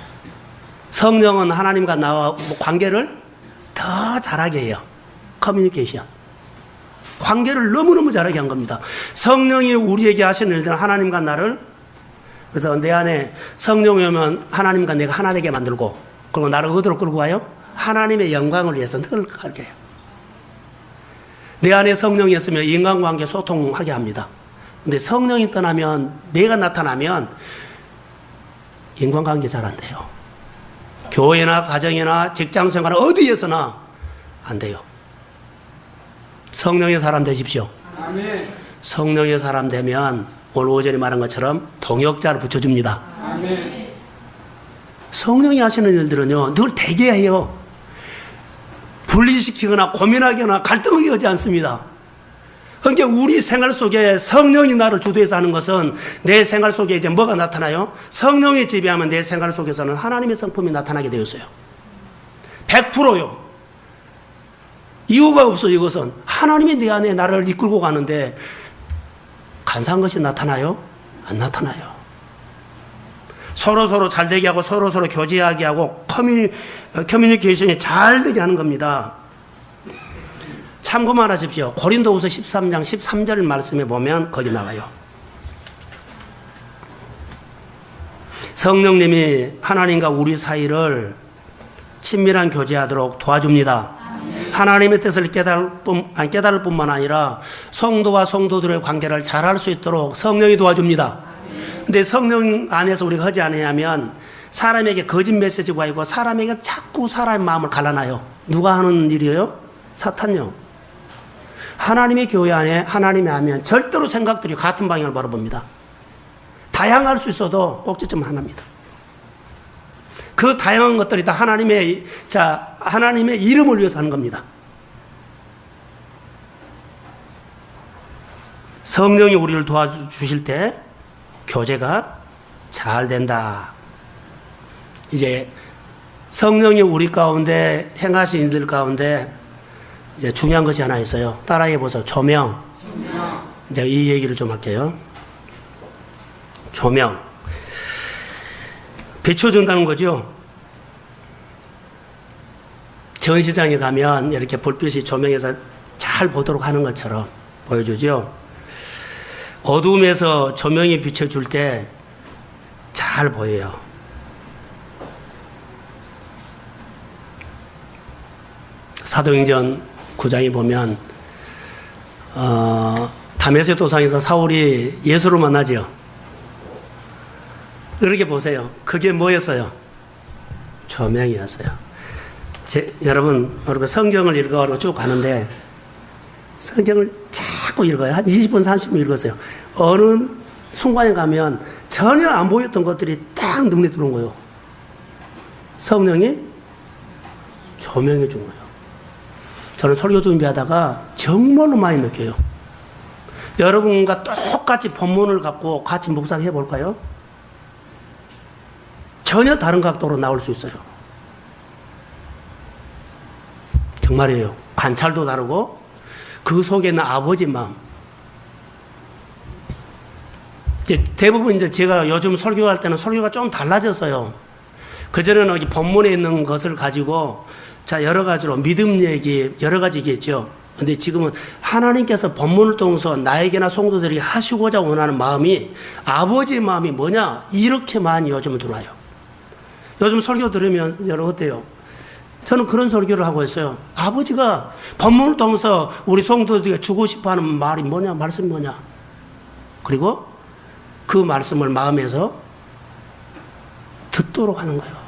성령은 하나님과 나와 관계를 더 잘하게 해요. 커뮤니케이션. 관계를 너무너무 잘하게 한 겁니다. 성령이 우리에게 하시는 일들은 하나님과 나를, 그래서 내 안에 성령이 오면 하나님과 내가 하나 되게 만들고, 그리고 나를 어디로 끌고 가요? 하나님의 영광을 위해서 늘 가게 해요. 내 안에 성령이 있으면 인간관계 소통하게 합니다. 근데 성령이 떠나면, 내가 나타나면 인간관계 잘 안 돼요. 교회나 가정이나 직장생활 어디에서나 안 돼요. 성령의 사람 되십시오. 아멘. 성령의 사람 되면 오늘 오전에 말한 것처럼 동역자를 붙여줍니다. 아멘. 성령이 하시는 일들은요, 늘 되게 해요. 분리시키거나 고민하거나 갈등하게 하지 않습니다. 그러니까 우리 생활 속에 성령이 나를 주도해서 하는 것은 내 생활 속에 이제 뭐가 나타나요? 성령이 지배하면 내 생활 속에서는 하나님의 성품이 나타나게 되었어요. 100%요. 이유가 없어요. 이것은 하나님이 내 안에 나를 이끌고 가는데 간사한 것이 나타나요? 안 나타나요. 서로 잘 되게 하고 서로 교제하게 하고 커뮤니케이션이 잘 되게 하는 겁니다. 참고만 하십시오. 고린도후서 13장 13절 말씀에 보면 거기 나와요. 성령님이 하나님과 우리 사이를 친밀한 교제하도록 도와줍니다. 하나님의 뜻을 깨달을 뿐만 아니라 성도와 성도들의 관계를 잘할 수 있도록 성령이 도와줍니다. 근데 성령 안에서 우리가 하지 않으면 사람에게 거짓 메시지가 있고 사람에게 자꾸 사람의 마음을 갈라놔요. 누가 하는 일이에요? 사탄요. 하나님의 교회 안에 하나님이 하면 절대로 생각들이 같은 방향을 바라봅니다. 다양할 수 있어도 꼭지점 하나입니다. 그 다양한 것들이 다 하나님의 이름을 위해서 하는 겁니다. 성령이 우리를 도와주실 때 교제가 잘 된다. 이제 성령이 우리 가운데 행하신 일들 가운데 이제 중요한 것이 하나 있어요. 따라해 보세요. 조명. 이제 이 얘기를 좀 할게요. 조명. 비춰준다는 거죠. 전시장에 가면 이렇게 불빛이 조명해서 잘 보도록 하는 것처럼 보여주죠. 어둠에서 조명이 비춰줄 때 잘 보여요. 사도행전 9장에 보면 다메섹 도상에서 사울이 예수를 만나죠. 그렇게 보세요. 그게 뭐였어요? 조명이었어요. 여러분 성경을 읽어가지고 쭉 가는데 성경을 자꾸 읽어요. 한 20분 30분 읽었어요. 어느 순간에 가면 전혀 안 보였던 것들이 딱 눈에 들어온 거예요. 성령이 조명해 준 거예요. 저는 설교 준비하다가 정말로 많이 느껴요. 여러분과 똑같이 본문을 갖고 같이 묵상해 볼까요? 전혀 다른 각도로 나올 수 있어요. 정말이에요. 관찰도 다르고 그 속에 있는 아버지 마음. 대부분 이제 제가 요즘 설교할 때는 설교가 좀 달라졌어요. 그전에는 여기 본문에 있는 것을 가지고 자, 여러 가지로 믿음 얘기, 여러 가지 얘기했죠. 근데 지금은 하나님께서 본문을 통해서 나에게나 성도들이 하시고자 원하는 마음이 아버지의 마음이 뭐냐? 이렇게 많이 요즘은 들어와요. 요즘 설교 들으면 여러분 어때요? 저는 그런 설교를 하고 있어요. 아버지가 본문을 통해서 우리 성도들에게 주고 싶어 하는 말이 뭐냐? 말씀이 뭐냐? 그리고 그 말씀을 마음에서 듣도록 하는 거예요.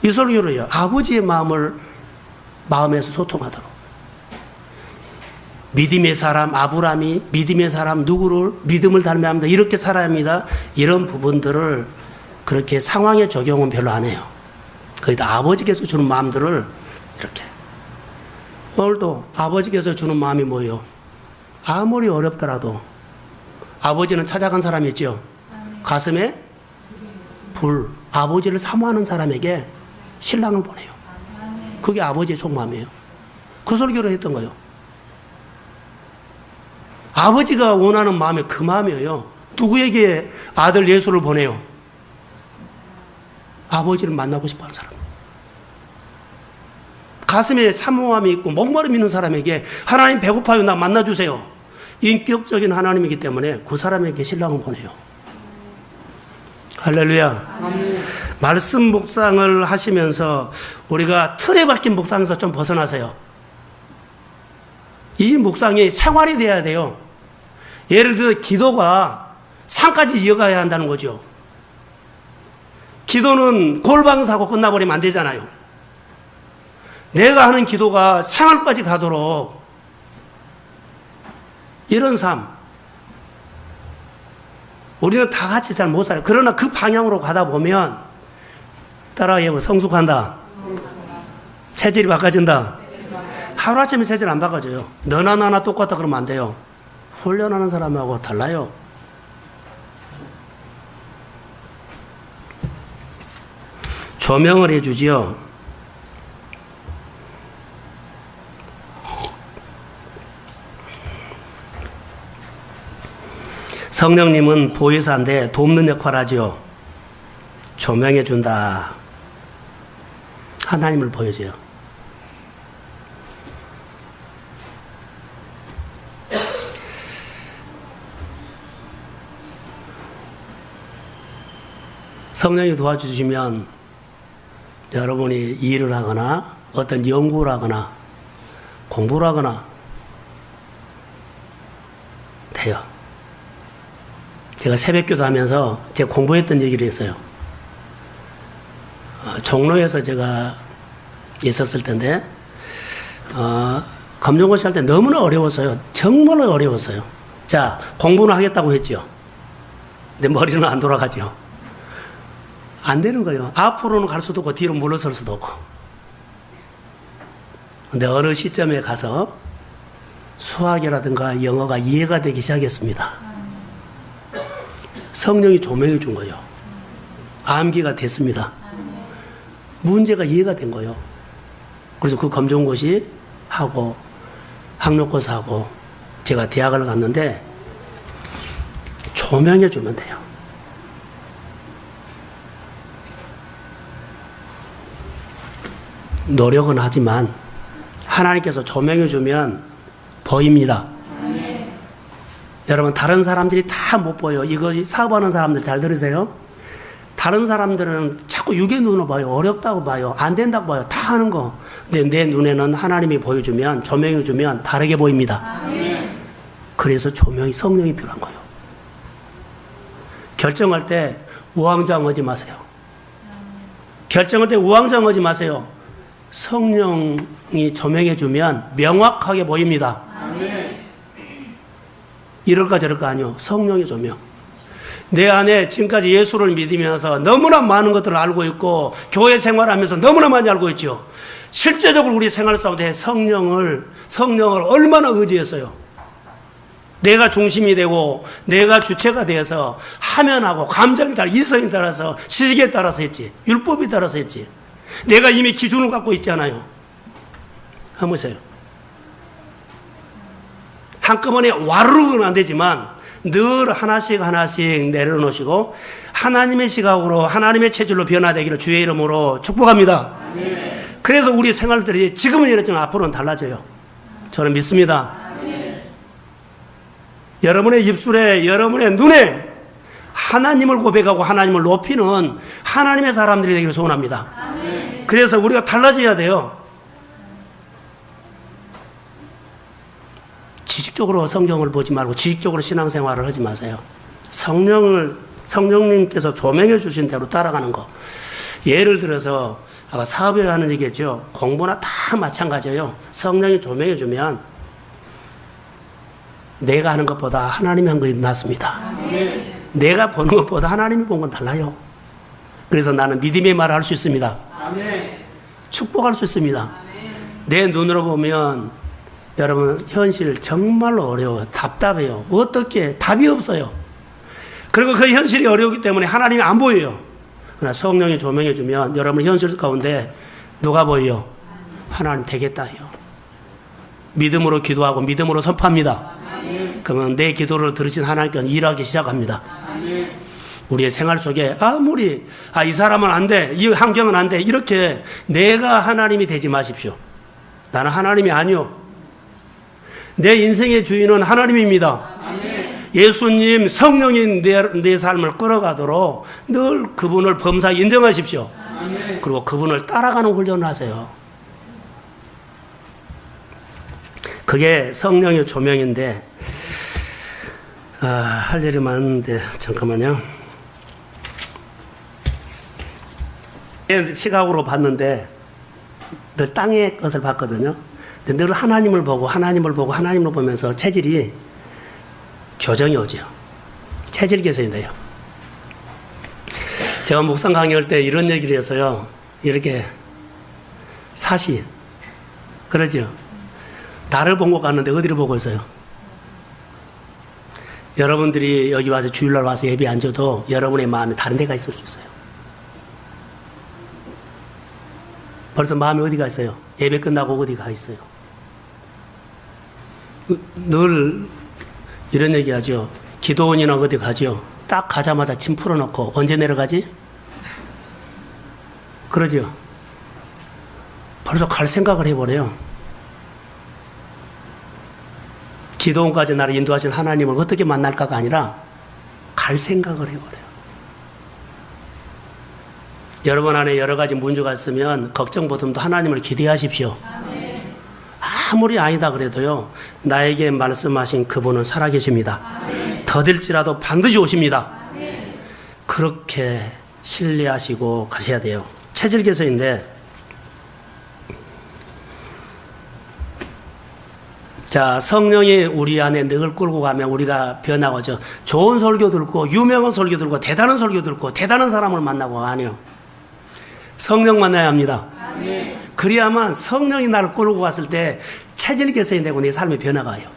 이 설교를요. 아버지의 마음을 마음에서 소통하도록. 믿음의 사람 아브라함이 믿음의 사람 누구를 믿음을 닮아야 합니다. 이렇게 살아야 합니다. 이런 부분들을 그렇게 상황에 적용은 별로 안 해요. 거의 다 아버지께서 주는 마음들을 이렇게. 오늘도 아버지께서 주는 마음이 뭐예요? 아무리 어렵더라도 아버지는 찾아간 사람이 있죠. 가슴에 불. 아버지를 사모하는 사람에게 신랑을 보내요. 그게 아버지의 속마음이에요. 그 설교를 했던 거예요. 아버지가 원하는 마음이 그 마음이에요. 누구에게 아들 예수를 보내요? 아버지를 만나고 싶어 하는 사람. 가슴에 사모함이 있고 목마름이 있는 사람에게 하나님 배고파요. 나 만나주세요. 인격적인 하나님이기 때문에 그 사람에게 신랑을 보내요. 할렐루야. 말씀 묵상을 하시면서 우리가 틀에 박힌 묵상에서 좀 벗어나세요. 이 묵상이 생활이 돼야 돼요. 예를 들어 기도가 산까지 이어가야 한다는 거죠. 기도는 골방사고 끝나버리면 안 되잖아요. 내가 하는 기도가 생활까지 가도록 이런 삶. 우리는 다 같이 잘 못 살아요. 그러나 그 방향으로 가다 보면 따라해보 성숙한다. 체질이 바꿔진다. 하루아침에 체질 안 바꿔져요. 너나 나나 똑같다 그러면 안 돼요. 훈련하는 사람하고 달라요. 조명을 해주지요. 성령님은 보혜사인데 돕는 역할을 하죠. 조명해 준다. 하나님을 보여줘요. 성령이 도와주시면 여러분이 일을 하거나 어떤 연구를 하거나 공부를 하거나 돼요. 제가 새벽기도 하면서 제가 공부했던 얘기를 했어요. 종로에서 제가 있었을 텐데 검정고시 할 때 너무나 어려웠어요. 정말 어려웠어요. 자, 공부는 하겠다고 했죠. 근데 머리는 안 돌아가죠. 안 되는 거예요. 앞으로는 갈 수도 없고 뒤로 물러설 수도 없고. 근데 어느 시점에 가서 수학이라든가 영어가 이해가 되기 시작했습니다. 성령이 조명해 준 거예요. 암기가 됐습니다. 문제가 이해가 된 거예요. 그래서 그 검정고시 하고 학력고사 하고 제가 대학을 갔는데 조명해 주면 돼요. 노력은 하지만 하나님께서 조명해 주면 보입니다. 여러분 다른 사람들이 다 못 보여. 이거 사업하는 사람들 잘 들으세요. 다른 사람들은 자꾸 육의 눈으로 봐요. 어렵다고 봐요. 안 된다고 봐요. 다 하는 거. 근데 내 눈에는 하나님이 보여주면 조명해 주면 다르게 보입니다. 그래서 조명이 성령이 필요한 거예요. 결정할 때 우왕좌왕하지 마세요. 결정할 때 우왕좌왕하지 마세요. 성령이 조명해 주면 명확하게 보입니다. 이럴까 저럴까 아니요. 성령의 조명. 내 안에 지금까지 예수를 믿으면서 너무나 많은 것들을 알고 있고 교회 생활하면서 너무나 많이 알고 있죠. 실제적으로 우리 생활 가운데 성령을 얼마나 의지했어요. 내가 중심이 되고 내가 주체가 되어서 하면하고 감정에 따라 이성에 따라서 지식에 따라서 했지. 율법에 따라서 했지. 내가 이미 기준을 갖고 있잖아요. 한번 보세요. 한꺼번에 와르르는 안 되지만 늘 하나씩 하나씩 내려놓으시고 하나님의 시각으로 하나님의 체질로 변화되기를 주의 이름으로 축복합니다. 그래서 우리 생활들이 지금은 이렇지만 앞으로는 달라져요. 저는 믿습니다. 여러분의 입술에, 여러분의 눈에 하나님을 고백하고 하나님을 높이는 하나님의 사람들이 되기를 소원합니다. 그래서 우리가 달라져야 돼요. 지식적으로 성경을 보지 말고 지식적으로 신앙생활을 하지 마세요. 성령님께서 조명해 주신 대로 따라가는 거. 예를 들어서 아까 사업에 하는 얘기겠죠. 공부나 다 마찬가지예요. 성령이 조명해 주면 내가 하는 것보다 하나님이 한 것이 낫습니다. 내가 보는 것보다 하나님이 본 건 달라요. 그래서 나는 믿음의 말을 할 수 있습니다. 축복할 수 있습니다. 내 눈으로 보면 여러분 현실 정말로 어려워요. 답답해요. 어떻게 답이 없어요. 그리고 그 현실이 어려우기 때문에 하나님이 안 보여요. 그러나 성령이 조명해 주면 여러분 현실 가운데 누가 보여요? 하나님 되겠다요. 믿음으로 기도하고 믿음으로 선포합니다. 그러면 내 기도를 들으신 하나님께서 일하기 시작합니다. 우리의 생활 속에 아무리 이 사람은 안 돼, 이 환경은 안 돼, 이렇게 내가 하나님이 되지 마십시오. 나는 하나님이 아니요. 내 인생의 주인은 하나님입니다. 예수님, 성령인 내 삶을 끌어가도록 늘 그분을 범사에 인정하십시오. 그리고 그분을 따라가는 훈련을 하세요. 그게 성령의 조명인데 할 일이 많은데 잠깐만요. 시각으로 봤는데 늘 땅의 것을 봤거든요. 근데 늘 하나님을 보고 하나님을 보면서 체질이 교정이 오죠. 체질 개선이 돼요. 제가 묵상 강의할 때 이런 얘기를 했어요. 이렇게 사시 그러죠. 달을 본 것 같는데 어디를 보고 있어요? 여러분들이 여기 와서 주일날 와서 예배 앉아도 여러분의 마음이 다른 데가 있을 수 있어요. 벌써 마음이 어디가 있어요? 예배 끝나고 어디 가 있어요? 늘 이런 얘기 하죠. 기도원이나 어디 가죠. 딱 가자마자 짐 풀어놓고 언제 내려가지? 그러죠. 벌써 갈 생각을 해버려요. 기도원까지 나를 인도하신 하나님을 어떻게 만날까가 아니라 갈 생각을 해버려요. 여러분 안에 여러 가지 문제가 있으면 걱정보다도 하나님을 기대하십시오. 아무리 아니다 그래도요, 나에게 말씀하신 그분은 살아계십니다. 더딜지라도 반드시 오십니다. 그렇게 신뢰하시고 가셔야 돼요. 체질 개선인데, 자, 성령이 우리 안에 늘 끌고 가면 우리가 변하고죠. 좋은 설교 듣고, 유명한 설교 듣고, 대단한 설교 듣고, 대단한 사람을 만나고 아니요. 성령 만나야 합니다. 그래야만 성령이 나를 끌고 갔을 때 체질 개선이 되고 내 삶의 변화가 와요.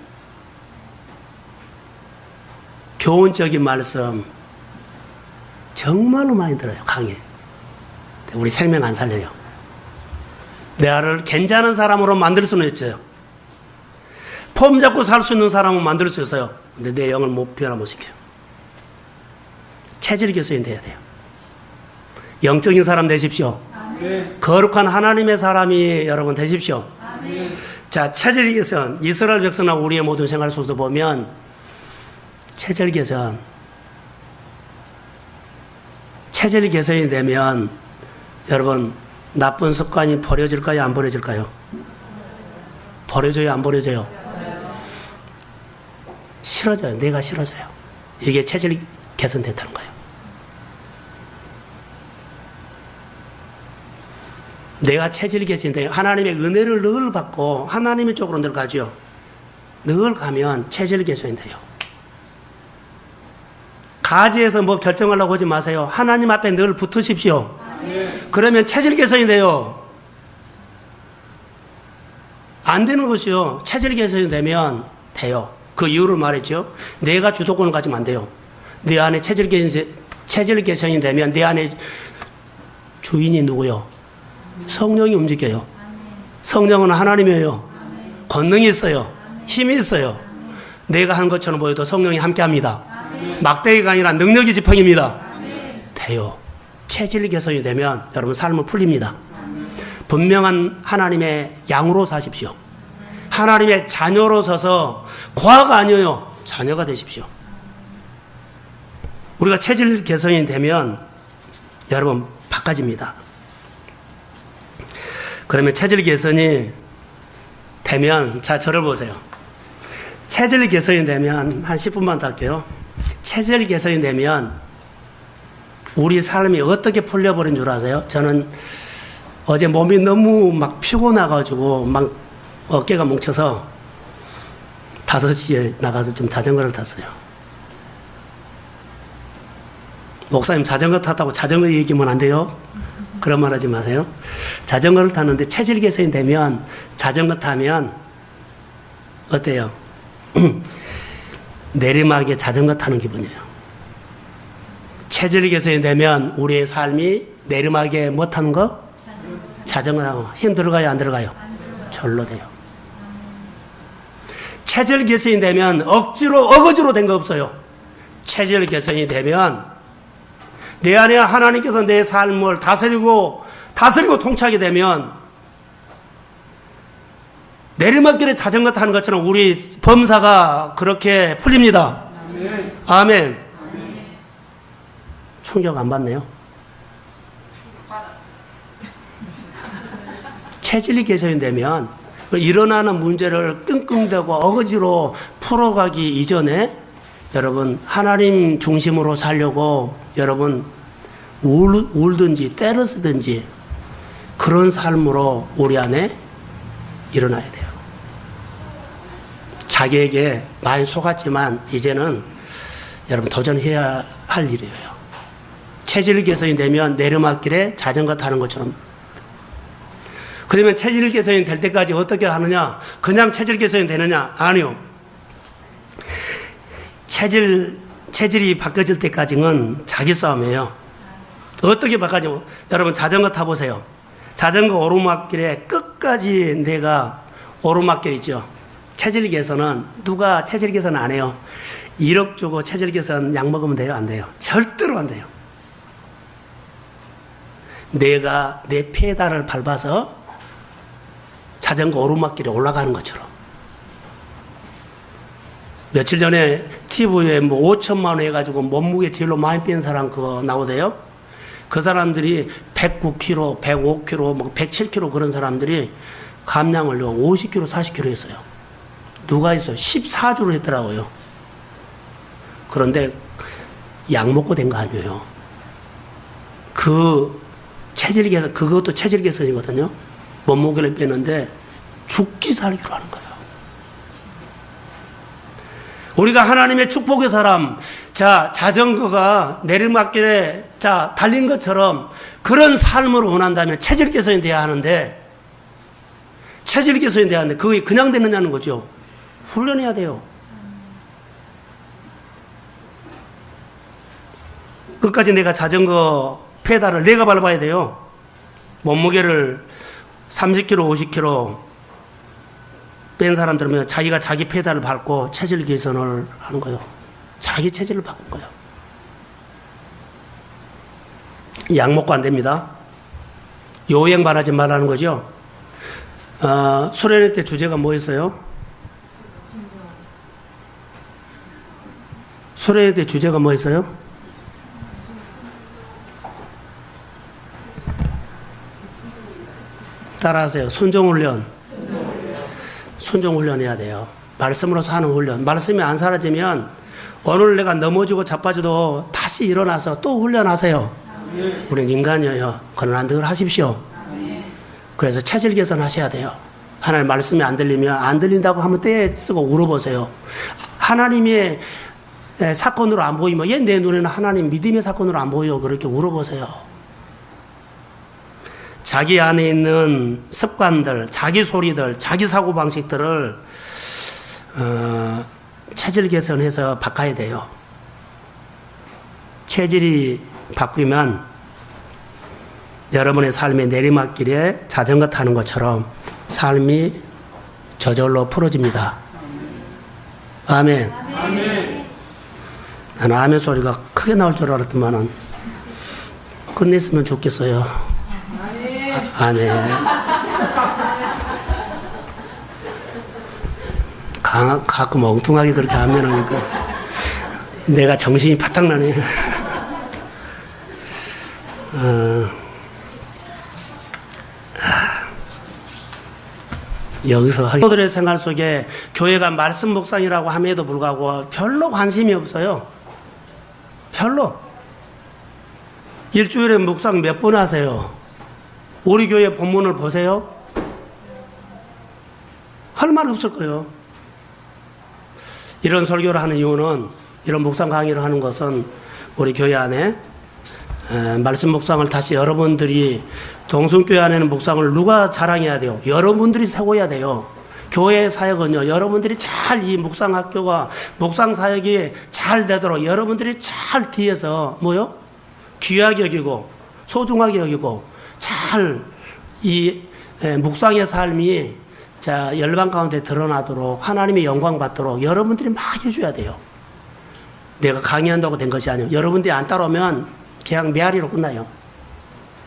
교훈적인 말씀 정말로 많이 들어요. 강해. 우리 생명 안 살려요. 내가 괜찮은 사람으로 만들 수는 있어요. 폼 잡고 살 수 있는 사람은 만들 수 있어요. 근데 내 영을 변화 못 시켜요. 체질 개선이 돼야 돼요. 영적인 사람 되십시오. 거룩한 하나님의 사람이 여러분 되십시오. 자, 체질 개선. 이스라엘 백성하고 우리의 모든 생활 속에서 보면 체질 개선. 체질 개선이 되면 여러분 나쁜 습관이 버려질까요? 안 버려질까요? 버려져요? 안 버려져요? 싫어져요. 내가 싫어져요. 이게 체질 개선됐다는 거예요. 내가 체질 개선돼 하나님의 은혜를 늘 받고 하나님의 쪽으로 늘 가죠. 늘 가면 체질 개선이 돼요. 가지에서 뭐 결정하려고 하지 마세요. 하나님 앞에 늘 붙으십시오. 그러면 체질 개선이 돼요. 안 되는 것이요. 체질 개선이 되면 돼요. 그 이유를 말했죠. 내가 주도권을 가지면 안 돼요. 내 안에 체질 개선이 되면 내 안에 주인이 누구요? 성령이 움직여요. 성령은 하나님이에요. 권능이 있어요. 힘이 있어요. 내가 한 것처럼 보여도 성령이 함께합니다. 막대기가 아니라 능력의 지팡이입니다. 돼요. 체질 개선이 되면 여러분 삶은 풀립니다. 분명한 하나님의 양으로 사십시오. 하나님의 자녀로 서서 과가 아니에요. 자녀가 되십시오. 우리가 체질 개선이 되면 여러분 바꿔집니다. 그러면 체질 개선이 되면, 자, 저를 보세요. 체질 개선이 되면, 한 10분만 더 할게요. 체질 개선이 되면 우리 삶이 어떻게 풀려버린 줄 아세요? 저는 어제 몸이 너무 막 피곤해가지고 막 어깨가 뭉쳐서 5시에 나가서 좀 자전거를 탔어요. 목사님 자전거 탔다고 자전거 얘기하면 안 돼요? 그런 말 하지 마세요. 자전거를 타는데 체질 개선이 되면 자전거 타면 어때요? 내리막에 자전거 타는 기분이에요. 체질 개선이 되면 우리의 삶이 내리막에 뭐 타는 거? 자전거 타고. 힘 들어가요? 안 들어가요? 절로 돼요. 체질 개선이 되면 어거지로 된 거 없어요. 체질 개선이 되면 내 안에 하나님께서 내 삶을 다스리고 통치하게 되면 내리막길에 자전거 타는 것처럼 우리 범사가 그렇게 풀립니다. 아멘. 충격 안 받네요. 체질이 개선이 되면 일어나는 문제를 끙끙대고 어거지로 풀어가기 이전에 여러분 하나님 중심으로 살려고 여러분 울든지 때려쓰든지 그런 삶으로 우리 안에 일어나야 돼요. 자기에게 많이 속았지만 이제는 여러분 도전해야 할 일이에요. 체질 개선이 되면 내리막길에 자전거 타는 것처럼. 그러면 체질 개선이 될 때까지 어떻게 하느냐? 그냥 체질 개선이 되느냐? 아니요. 체질이 바뀌어질 때까지는 자기 싸움이에요. 어떻게 바꿔지면 여러분 자전거 타보세요. 자전거 오르막길에 끝까지 내가 오르막길 있죠. 체질 개선은 누가 체질 개선 안 해요. 1억 주고 체질 개선 약 먹으면 돼요? 안 돼요? 절대로 안 돼요. 내가 내 페달을 밟아서 자전거 오르막길에 올라가는 것처럼. 며칠 전에 TV에 뭐 5천만 원 해가지고 몸무게 제일로 많이 뺀 사람 그거 나오대요. 그 사람들이 109kg, 105kg, 뭐 107kg 그런 사람들이 감량을 50kg, 40kg 했어요. 누가 했어요? 14주를 했더라고요. 그런데 약 먹고 된 거 아니에요. 그 체질 개선, 그것도 체질 개선이거든요. 몸무게를 빼는데 죽기 살기로 하는 거예요. 우리가 하나님의 축복의 사람, 자, 자전거가 내리막길에 자, 달린 것처럼 그런 삶을 원한다면 체질 개선이 돼야 하는데, 체질 개선이 돼야 하는데, 그게 그냥 되느냐는 거죠. 훈련해야 돼요. 끝까지 내가 자전거 페달을 내가 밟아야 돼요. 몸무게를 30kg, 50kg 뺀 사람들은 자기가 자기 페달을 밟고 체질 개선을 하는 거예요. 자기 체질을 바꾼 거예요. 약 먹고 안 됩니다. 요행 바라지 말라는 거죠. 수련회 때 주제가 뭐였어요? 수련회 때 주제가 뭐였어요? 따라하세요. 순종훈련. 순종훈련 해야 돼요. 말씀으로서 하는 훈련. 말씀이 안 사라지면 오늘 내가 넘어지고 자빠져도 다시 일어나서 또 훈련하세요. 우리는 인간이에요. 그러나 늘 하십시오. 그래서 체질 개선하셔야 돼요. 하나님 말씀이 안 들리면 안 들린다고 하면 떼 쓰고 울어보세요. 하나님의 사건으로 안 보이면 얘 내 눈에는 하나님 믿음의 사건으로 안 보여. 그렇게 울어보세요. 자기 안에 있는 습관들, 자기 소리들, 자기 사고방식들을 체질 개선해서 바꿔야 돼요. 체질이 바뀌면 여러분의 삶의 내리막길에 자전거 타는 것처럼 삶이 저절로 풀어집니다. 아멘. 나는 아멘 소리가 크게 나올 줄 알았더만은 끝냈으면 좋겠어요. 아멘. 가끔 엉뚱하게 그렇게 아멘하니까 내가 정신이 바짝 나네. 여기서 성도들의 생활 속에 교회가 말씀 묵상이라고 함에도 불구하고 별로 관심이 없어요. 별로. 일주일에 묵상 몇 번 하세요? 우리 교회 본문을 보세요. 할 말 없을 거예요. 이런 설교를 하는 이유는, 이런 묵상 강의를 하는 것은 우리 교회 안에 말씀 묵상을 다시 여러분들이, 동성교회 안에는 묵상을 누가 자랑해야 돼요? 여러분들이 세워야 돼요. 교회 사역은요, 여러분들이 잘 이 묵상 학교가, 묵상 사역이 잘 되도록 여러분들이 잘 뒤에서 뭐요? 귀하게 여기고, 소중하게 여기고, 잘 이 묵상의 삶이 자, 열방 가운데 드러나도록, 하나님의 영광 받도록 여러분들이 막 해줘야 돼요. 내가 강의한다고 된 것이 아니에요. 여러분들이 안 따라오면 그냥 메아리로 끝나요.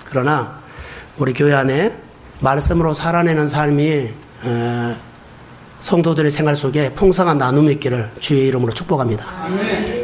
그러나 우리 교회 안에 말씀으로 살아내는 삶이 성도들의 생활 속에 풍성한 나눔이 있기를 주의 이름으로 축복합니다. 아멘.